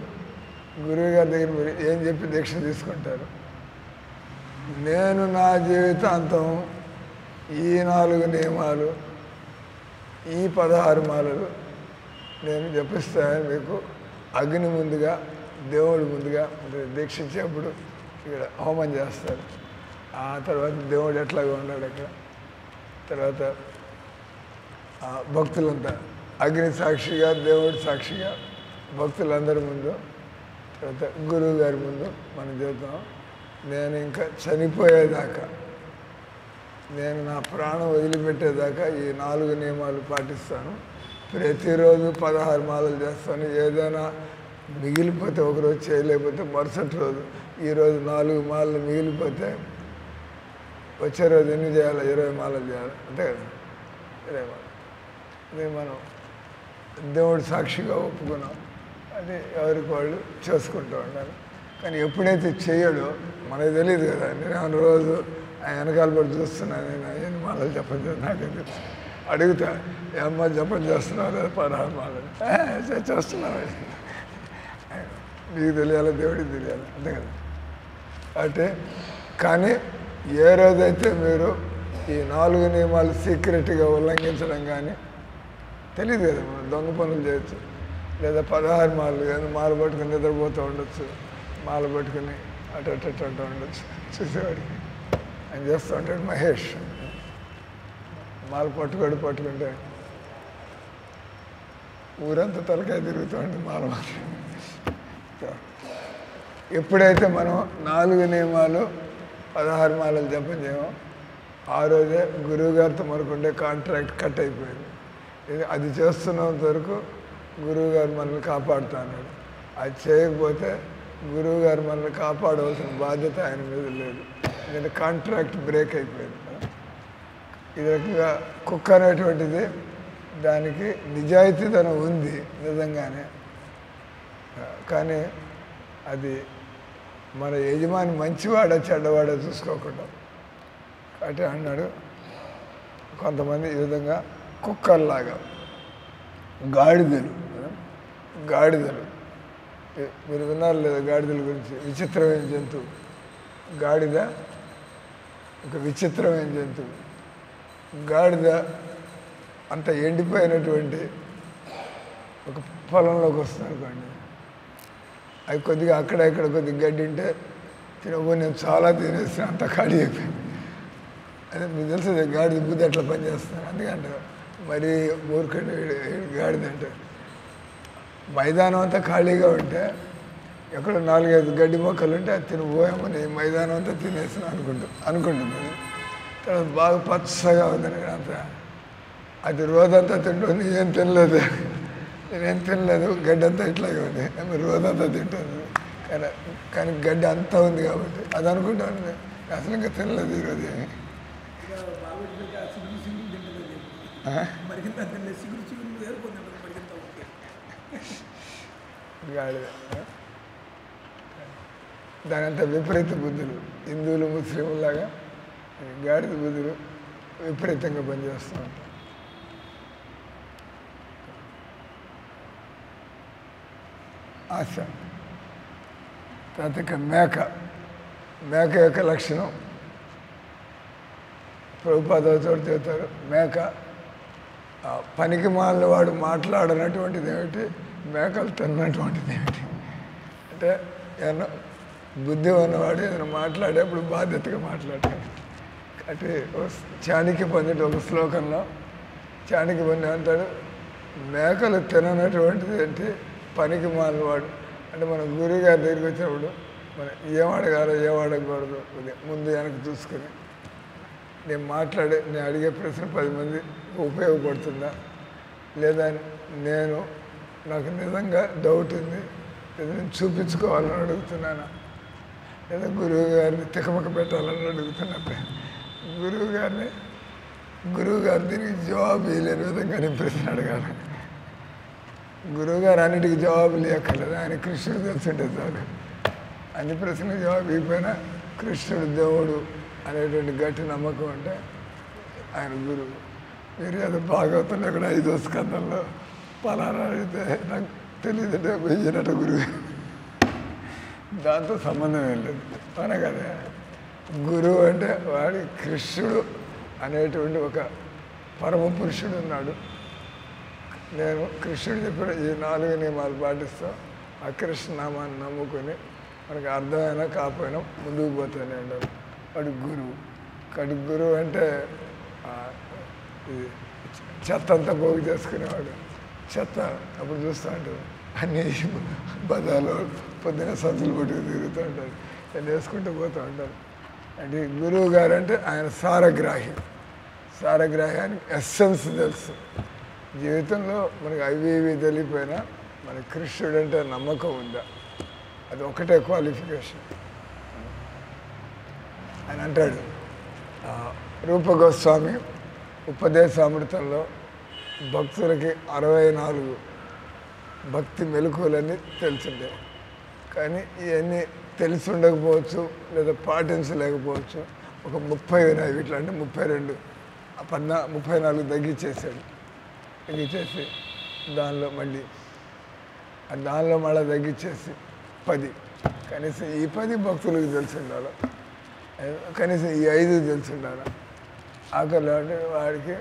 గురువుగారి దగ్గర మీరు ఏం చెప్పి దీక్ష తీసుకుంటారు. నేను నా జీవితాంతం ఈ 4 నియమాలు, ఈ 16 మాలలు నేను జపిస్తాను. మీకు అగ్ని ముందుగా, దేవుడు ముందుగా అంటే దీక్షించేప్పుడు ఇక్కడ హోమం చేస్తారు. ఆ తర్వాత దేవుడు ఎట్లాగా ఉన్నాడు అక్కడ. తర్వాత భక్తులంతా అగ్ని సాక్షిగా, దేవుడు సాక్షిగా భక్తులందరి ముందు, తర్వాత గురువు గారి ముందు మనం చేద్దాం. నేను ఇంకా చనిపోయేదాకా, నేను నా ప్రాణం వదిలిపెట్టేదాకా ఈ 4 నియమాలు పాటిస్తాను. ప్రతిరోజు 16 మాలలు చేస్తాను. ఏదైనా మిగిలిపోతే ఒకరోజు చేయలేకపోతే మరుసటి రోజు, ఈరోజు 4 మాలలు మిగిలిపోతే వచ్చే రోజు ఎన్ని చేయాలి? 20 మాలలు చేయాలి. అంతే కదా, 20 మాలలు. అదే మనం దేవుడు సాక్షిగా ఒప్పుకున్నాం. అది ఎవరికి వాళ్ళు చేసుకుంటూ ఉండాలి. కానీ ఎప్పుడైతే చేయడో మనకు తెలియదు కదా. నేను రోజు ఆయన వెనకాల పడి చూస్తున్నాను, నేను ఎన్ని మాలలు చెప్పండి నాకే తెలుసు. అడుగుతా, ఏమ్మా జపం చేస్తున్నావు లేదా 16 మాలలు చేస్తున్నావు, నీకు తెలియాలి, దేవుడికి తెలియాలి. అంతే కదా. అంటే కానీ ఏ రోజైతే మీరు ఈ 4 నియమాలు సీక్రెట్గా ఉల్లంఘించడం కానీ తెలియదు కదా. మనం దొంగ పనులు చేయొచ్చు, లేదా 16 మాలలు కానీ మాల పట్టుకుని నిద్రపోతూ ఉండొచ్చు, మాల పట్టుకుని అటు ఉండొచ్చు చూసేవాడికి. ఆయన చేస్తూ ఉంటాడు మహేష్. మాల పట్టుకుంటే ఊరంతా తలకాయ తిరుగుతూ ఉంటుంది మాల. ఎప్పుడైతే మనం 4 నియమాలు 16 మాలలు జపం చేయమో ఆ రోజే గురువుగారితో మనకుండే కాంట్రాక్ట్ కట్ అయిపోయింది. అది చేస్తున్నంత వరకు గురువుగారు మనల్ని కాపాడుతా అన్నాడు. అది చేయకపోతే గురువుగారు మనల్ని కాపాడవలసిన బాధ్యత ఆయన మీద లేదు. ఎందుకంటే కాంట్రాక్ట్ బ్రేక్ అయిపోయింది. ఈ రకంగా కుక్క అనేటువంటిది దానికి నిజాయితీదనం ఉంది నిజంగానే, కానీ అది మన యజమాని మంచివాడా చెడ్డవాడా చూసుకోకుండా. అంటే అన్నాడు కొంతమంది ఈ విధంగా కుక్కల్లాగా గాడిదలు మీరు విన్నారు లేదా గాడిదల గురించి? విచిత్రమైన జంతువు గాడిద, ఒక విచిత్రమైన జంతువు. గాడిద అంత ఎండిపోయినటువంటి ఒక పొలంలోకి వస్తుంది అనుకోండి, అది కొద్దిగా అక్కడ ఇక్కడ కొద్దిగా గడ్డి ఉంటే తినబో నేను చాలా తినేస్తాను, అంత ఖాళీ అయిపోయింది. అదే మీకు తెలుసు గాడిద బుద్ధి అట్లా పనిచేస్తాను. అందుకంటే మరీ ఊరికండి గాడిద అంటే మైదానం అంతా ఖాళీగా ఉంటే ఎక్కడ 4-5 గడ్డి మొక్కలు ఉంటే అది తినబోయేమో నేను మైదానం అంతా తినేస్తాను అనుకుంటుంది. తర్వాత బాగా పచ్చగా ఉందని అంతా అది రోజంతా తింటుంది. ఏం తినలేదు, నేనేం తినలేదు, గడ్డి అంతా ఇట్లాగే ఉంది, రోజంతా తింటుంది. కానీ గడ్డి అంతా ఉంది కాబట్టి అది అనుకుంటాను అసలు ఇంకా తినలేదు ఈరోజు ఏమి. గాడిద దాని అంతా విపరీత బుద్ధులు, హిందువులు ముస్లింలాగా గాడిద బుద్ధులు విపరీతంగా పనిచేస్తూ ఉంటాయి. ఆశ. తర్వాత ఇక మేక యొక్క లక్షణం ప్రభుపాద చోటు చెబుతారు. మేక పనికి మాలిన వాడు మాట్లాడనటువంటిది ఏమిటి, మేకలు తిన్నటువంటిది ఏమిటి అంటే ఏమన్నా బుద్ధి ఉన్నవాడు ఏదైనా మాట్లాడేప్పుడు బాధ్యతగా మాట్లాడతాడు. అంటే చాణక్య పండితుడు ఒక శ్లోకంలో చాణక్య పండితుడు అంటాడు, మేకలు తిననటువంటిది ఏంటి పనికి మాలినవాడు. అంటే మన గురువుగారి దగ్గరికి వచ్చినప్పుడు మనం ఏం అడగాలో ఏం అడగకూడదు ముందు వెనక్కి చూసుకొని నేను అడిగే ప్రశ్న 10 మంది ఉపయోగపడుతుందా లేదా నాకు నిజంగా డౌట్ ఉంది లేదా నేను చూపించుకోవాలని అడుగుతున్నానా లేదా గురువు గారిని తికమక పెట్టాలని అడుగుతున్నట్టే గురువుగారు దీనికి జవాబు ఇవ్వలేని విధంగా నేను ప్రశ్న అడగాలి. గురువుగారు అన్నిటికీ జవాబులు ఇవ్వక్కర్లేదు, ఆయన కృష్ణుడు తెలుసుంటే చాలు. అన్ని ప్రశ్నలకు జవాబు ఇవ్వకపోయినా కృష్ణుడు దేవుడు అనేటువంటి గట్టి నమ్మకం అంటే ఆయన గురువు. మీరు ఏదో భాగవతంలో ఇక్కడ 5వ స్కందంలో పలానా అడిగితే నాకు తెలియదంటే వెయ్యినట గురువు, దాంతో సంబంధం ఏం లేదు. అవునా కదా, గురువు అంటే వాడి కృష్ణుడు అనేటువంటి ఒక పరమ పురుషుడు ఉన్నాడు. నేను కృష్ణుడు చెప్పిన ఈ 4 నియమాలు పాటిస్తాం, ఆ కృష్ణ నామాన్ని నమ్ముకొని మనకు అర్థమైనా కాకపోయినా ముందుకు పోతానే ఉండాలి. వాడు గురువు. వాడి గురువు అంటే చెత్త అంతా పోగు చేసుకునేవాడు. చెత్త అప్పుడు చూస్తూ ఉంటాడు, అన్ని బదాలు పొద్దున సంచులు పట్టుకు తిరుగుతూ ఉంటాడు, నేను వేసుకుంటూ పోతూ ఉంటాడు. అంటే గురువు గారు అంటే ఆయన సారగ్రాహానికి ఎస్సెన్స్ తెలుసు. జీవితంలో మనకి అవి తెలియపోయినా మన కృష్ణుడు అంటే నమ్మకం ఉందా, అది ఒకటే క్వాలిఫికేషన్. ఆయన అంటాడు రూప గోస్వామి ఉపదేశామృతంలో భక్తులకి 64 భక్తి మెలకువలన్నీ తెలిసిండే, కానీ ఇవన్నీ తెలిసి ఉండకపోవచ్చు లేదా పాటించలేకపోవచ్చు. ఒక 30 ఉన్నాయి వీటిలో, అంటే 32 34 తగ్గించేసి దానిలో మళ్ళీ తగ్గించేసి 10, కనీసం ఈ 10 భక్తులకు తెలిసి ఉండాలి, కనీసం ఈ 5 తెలిసి ఉండాలి. ఆఖరిలో అంటే వాడికి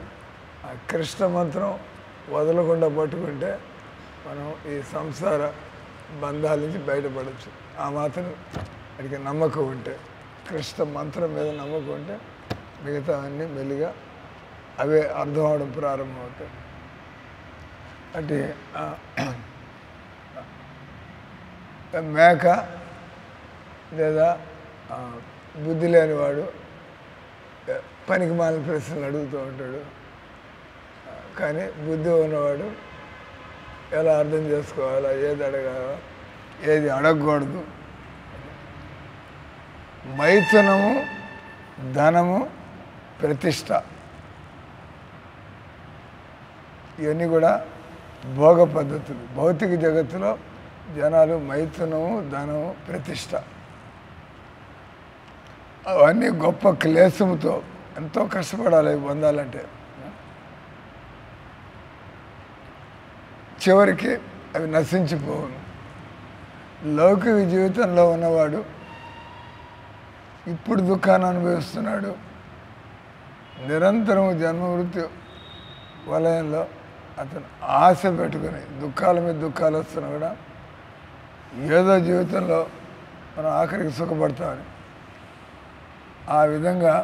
ఆ కృష్ణ మంత్రం వదలకుండా పట్టుకుంటే మనం ఈ సంసార బంధాల నుంచి బయటపడవచ్చు. ఆ మాత్రం వాడికి నమ్మకం ఉంటే, కృష్ణ మంత్రం మీద నమ్మకం ఉంటే మిగతా అన్నీ మెల్లిగా అవే అర్థం అవడం ప్రారంభమవుతాయి. అంటే మేక లేదా బుద్ధి లేనివాడు పనికి మాలిన ప్రశ్నలు అడుగుతూ ఉంటాడు. కానీ బుద్ధి ఉన్నవాడు ఎలా అర్థం చేసుకోవాలా, ఏది అడగాలా, ఏది అడగకూడదు. మైథునము, ధనము, ప్రతిష్ట ఇవన్నీ కూడా భోగ పద్ధతులు. భౌతిక జగత్తులో జనాలు మైథునము, ధనము, ప్రతిష్ట అవన్నీ గొప్ప క్లేశముతో ఎంతో కష్టపడాలి అవి పొందాలంటే. చివరికి అవి నశించిపోవును. లౌకిక జీవితంలో ఉన్నవాడు ఇప్పుడు దుఃఖాన్ని అనుభవిస్తున్నాడు. నిరంతరం జన్మవృత్తి వలయంలో అతను ఆశ పెట్టుకుని దుఃఖాల మీద దుఃఖాలు వస్తున్నా కూడా ఏదో జీవితంలో మనం ఆఖరికి సుఖపడతామని ఆ విధంగా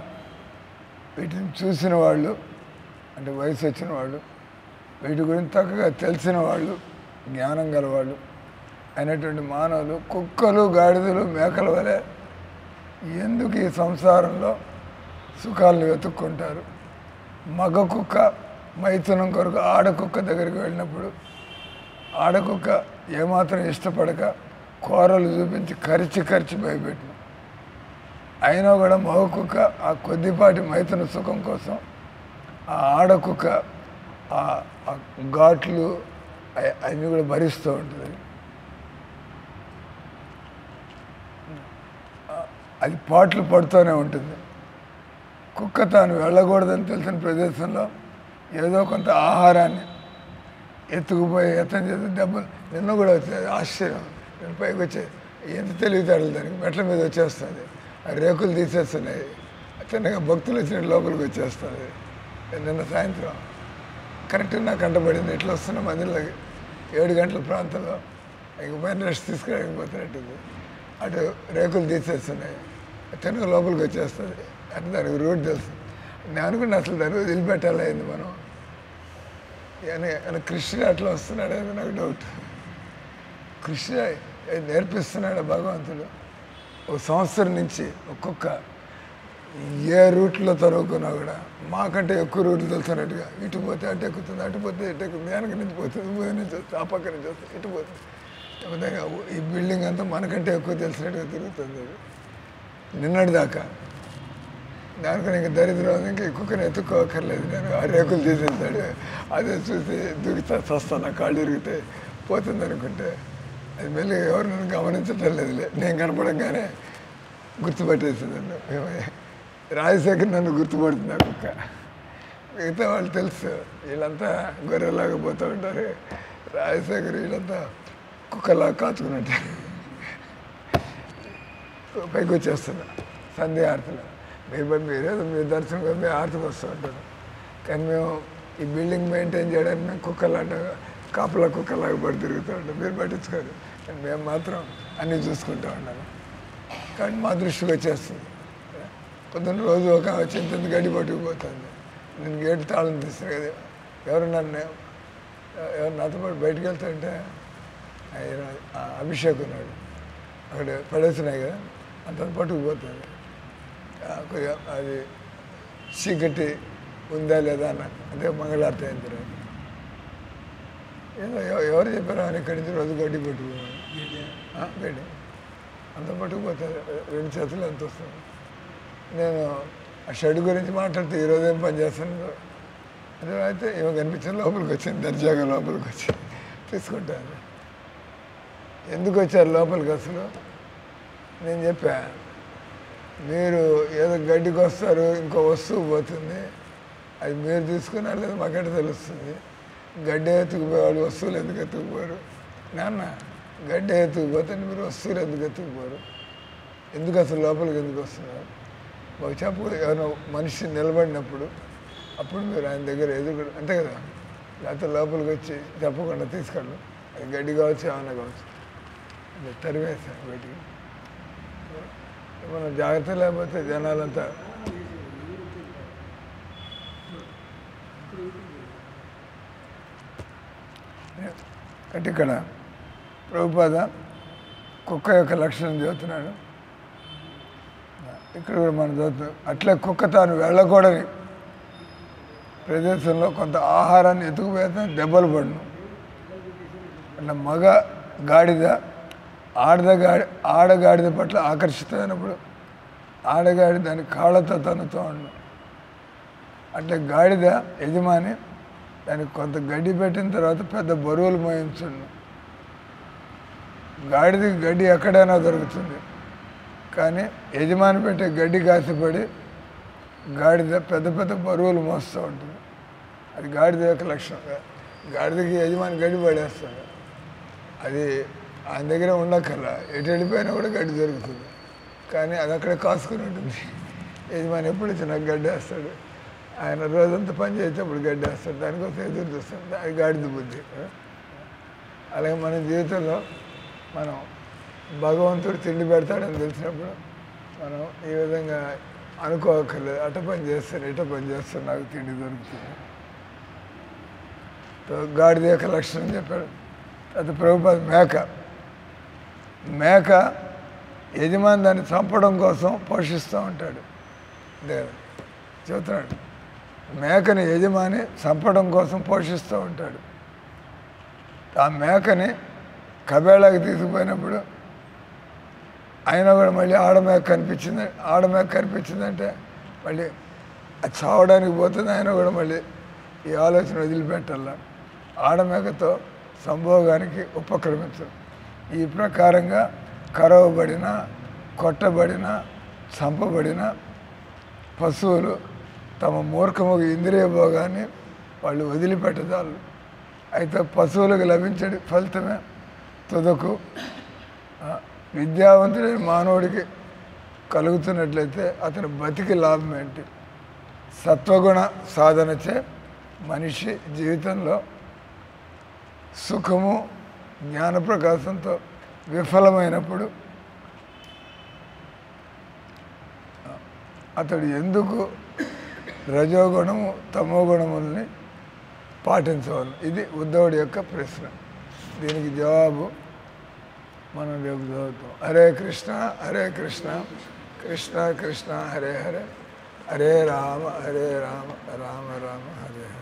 వీటిని చూసిన వాళ్ళు, అంటే వయసు వచ్చిన వాళ్ళు, వీటి గురించి చక్కగా తెలిసిన వాళ్ళు, జ్ఞానం గలవాళ్ళు అయినటువంటి మానవులు కుక్కలు, గాడిదలు, మేకల వలె ఎందుకు ఈ సంసారంలో సుఖాలను వెతుక్కుంటారు? మగ కుక్క మైథునం కొరకు ఆడకుక్క దగ్గరికి వెళ్ళినప్పుడు ఆడకుక్క ఏమాత్రం ఇష్టపడక కూరలు చూపించి కరిచి భయపెట్టిన, అయినా కూడా మగ కుక్క ఆ కొద్దిపాటి మైథున సుఖం కోసం ఆ ఆడకుక్క ఆ ఘాట్లు అన్నీ కూడా భరిస్తూ ఉంటుంది. అది పాటలు పడుతూనే ఉంటుంది. కుక్క తాను వెళ్ళకూడదని తెలిసిన ప్రదేశంలో ఏదో కొంత ఆహారాన్ని ఎత్తుకుపోయి యత్నం చేసి దెబ్బలు నిన్న కూడా వచ్చేది. ఆశ్చర్యం, నేను పైకి వచ్చేది ఎంత తెలివితేటలు దానికి మెట్ల మీద వచ్చేస్తుంది. ఆ రేకులు తీసేస్తున్నాయి, చిన్నగా భక్తులు వచ్చిన లోపలికి వచ్చేస్తుంది. నిన్న సాయంత్రం కరెక్ట్గా నాకు కంటపడింది. ఇట్లా వస్తున్న మందిలోకి 7 గంటల ప్రాంతంలో ఇంక పైన రెస్ట్ తీసుకురాకపోతున్నట్టుంది. అటు రేకులు తీసేస్తున్నాయి, చిన్నగా లోపలికి వచ్చేస్తుంది. అంటే దానికి రూట్ తెలుసు. నేను అనుకున్నా అసలు దాన్ని వదిలిపెట్టాలి అయింది మనం. అని కృష్ణుడు అట్లా వస్తున్నాడు అనేది నాకు డౌట్. కృష్ణ నేర్పిస్తున్నాడు భగవంతుడు. ఒక సంవత్సరం నుంచి ఒక్కొక్క ఏ రూట్లో తరువుకున్నా కూడా మాకంటే ఎక్కువ రూట్లు తెలుస్తున్నట్టుగా ఇటు పోతే అటు ఎక్కుతుంది, అటు పోతే ఇటు ఎక్కుతుంది, వెనక నుంచి పోతుంది, ముందు నుంచి వస్తుంది, ఆ పక్క నుంచి వస్తుంది, ఇటు పోతుంది. ఈ బిల్డింగ్ అంతా మనకంటే ఎక్కువ తెలిసినట్టుగా తిరుగుతుంది. నిన్నటి దాకా దానికి ఇంకా దరిద్రం ఇంకా కుక్కని ఎత్తుక్కోకర్లేదు. నేను ఆ రేకులు తీసేస్తాడు, అదే చూసి దూకితే చస్తాను, కాళ్ళు ఇరిగితే పోతుంది అనుకుంటే అది మళ్ళీ ఎవరు నన్ను గమనించటం లేదులే. నేను కనపడంగానే గుర్తుపట్టేసింది. రాజశేఖర్ నన్ను గుర్తుపడుతుంది ఆ కుక్క. మిగతా వాళ్ళు తెలుసు, వీళ్ళంతా గొర్రెలాగా పోతూ ఉంటారు. రాజశేఖర్ వీళ్ళంతా కుక్కలాగా కాచుకున్నట్టు పైకి వచ్చేస్తున్నా సంధ్య ఆరతిలో. మీరేదో మీ దర్శనం కోసం మీ ఆరతికి వస్తూ ఉంటారు. కానీ మేము ఈ బిల్డింగ్ మెయింటైన్ చేయడానికి మేము కుక్కలాగా కాపలా కుక్కలాగా పడి తిరుగుతూ ఉంటాం. మీరు పట్టించుకోరు, మేము మాత్రం అన్నీ చూసుకుంటూ ఉన్నాను. కానీ మా దృష్టికి వచ్చేస్తుంది. పొద్దున్న రోజు ఒక చింత గడ్డి పట్టుకుపోతుంది. నేను గేటు తాళం తీస్తాను కదా, ఎవరు నాతో పాటు బయటకు వెళ్తాంటే అభిషేక్ ఉన్నాడు, అక్కడ పడేసినాయి కదా, అంత పట్టుకుపోతుంది. అది చీకటి ఉందా లేదా అన్న అదే మంగళారతి అయిన తర్వాత ఏదో ఎవరు చెప్పారో అని ఇక్కడి నుంచి రోజు గడ్డి పట్టుకున్నాను. గడ్డి అంత పట్టుకుపోతుంది, 2 చేతులు ఎంత వస్తుంది. నేను ఆ షెడ్ గురించి మాట్లాడితే ఈరోజు ఏం పని చేస్తాను అదే అయితే ఏమో కనిపించిన లోపలికి వచ్చింది, దర్జాగా లోపలికి వచ్చి తీసుకుంటాను. ఎందుకు వచ్చారు లోపలికి అసలు? నేను చెప్పా, మీరు ఏదో గడ్డికి వస్తారు, ఇంకో వస్తువు పోతుంది, అది మీరు తీసుకున్నారు లేదా మాకంటే తెలుస్తుంది. గడ్డి ఎత్తుకుపోయేవాళ్ళు వస్తువులు ఎందుకు ఎత్తుకుపోరు? నాన్న గడ్డి ఎత్తుకుపోతే మీరు వస్తువులు ఎందుకు ఎత్తుకుపోరు? ఎందుకు అసలు లోపలికి ఎందుకు వస్తున్నారు? మాకు చెప్పు. ఎవరైనా మనిషి నిలబడినప్పుడు అప్పుడు మీరు ఆయన దగ్గర ఎదుగు అంతే కదా, లేకపోతే లోపలికి వచ్చి చెప్పకుండా తీసుకెళ్ళం. అది గడ్డి కావచ్చు, ఏమైనా కావచ్చు. తరివేసాను బయటికి. మనం జాగ్రత్త లేకపోతే జనాలంతా అంటే ఇక్కడ ప్రభుపాద కుక్క యొక్క లక్షణం చదువుతున్నాడు. ఇక్కడ కూడా మనం చదువుతున్నాం. అట్లే కుక్క తాను వెళ్ళకూడని ప్రదేశంలో కొంత ఆహారాన్ని ఎత్తుకుపోతే దెబ్బలు పడును. అట్లా మగ గాడిద ఆడగాడిద పట్ల ఆకర్షితమైనప్పుడు ఆడగాడి దాని కాళ్ళతో తనుతూ ఉండు. అట్లా గాడిద యజమాని దానికి కొంత గడ్డి పెట్టిన తర్వాత పెద్ద బరువులు మోయించుండు. గాడిదకి గడ్డి ఎక్కడైనా దొరుకుతుంది, కానీ యజమాని పెట్టే గడ్డి కాసిపడి గాడిద పెద్ద పెద్ద బరువులు మోస్తూ ఉంటుంది. అది గాడిద యొక్క లక్షణం. గాడిదకి యజమాని గడ్డి పడేస్తాడు. అది ఆయన దగ్గర ఉండక్కర్లా, ఎటు వెళ్ళిపోయినా కూడా గడ్డి దొరుకుతుంది, కానీ అది అక్కడే కాసుకుని ఉంటుంది. యజమాని ఎప్పుడు వచ్చినా గడ్డి వేస్తాడు. ఆయన రోజంతా పని చేసేటప్పుడు గడ్డి వేస్తాడు, దానికోసం ఎదురు చూస్తాడు. అది గాడిద బుద్ధి. అలాగే మన జీవితంలో మనం భగవంతుడు తిండి పెడతాడని తెలిసినప్పుడు మనం ఈ విధంగా అనుకోవక్కర్లేదు. అట పని చేస్తాను ఇట పని చేస్తాను నాకు తిండి దొరుకుతుంది. గాడిద యొక్క లక్షణం చెప్పాడు. అది ప్రభుపాద మేక యజమాని దాన్ని చంపడం కోసం పోషిస్తూ ఉంటాడు. చెబుతున్నాడు, మేకని యజమాని చంపడం కోసం పోషిస్తూ ఉంటాడు. ఆ మేకని కబేళాకి తీసుకుపోయినప్పుడు అయినా కూడా మళ్ళీ ఆడమేక కనిపించిందంటే మళ్ళీ అది చావడానికి పోతుంది. ఆయన కూడా మళ్ళీ ఈ ఆలోచన వదిలిపెట్టాల, ఆడమేకతో సంభోగానికి ఉపక్రమించరు. ఈ ప్రకారంగా కరవబడిన, కొట్టబడిన, చంపబడిన పశువులు తమ మూర్ఖముగ ఇంద్రియ భోగాన్ని వాళ్ళు వదిలిపెట్టదాలు. అయితే పశువులకు లభించే ఫలితమే తుదకు విద్యావంతుడైన మానవుడికి కలుగుతున్నట్లయితే అతని బతికి లాభం ఏంటి? సత్వగుణ సాధనచే మనిషి జీవితంలో సుఖము జ్ఞానప్రకాశంతో విఫలమైనప్పుడు అతడు ఎందుకు రజోగుణము తమోగుణముల్ని పాటించవాలి? ఇది ఉద్ధవుడి యొక్క ప్రశ్న. దీనికి జవాబు మనం రేపు చదువుతాం. హరే కృష్ణ కృష్ణ కృష్ణ హరే హరే, హరే రామ రామ రామ హరే హరే.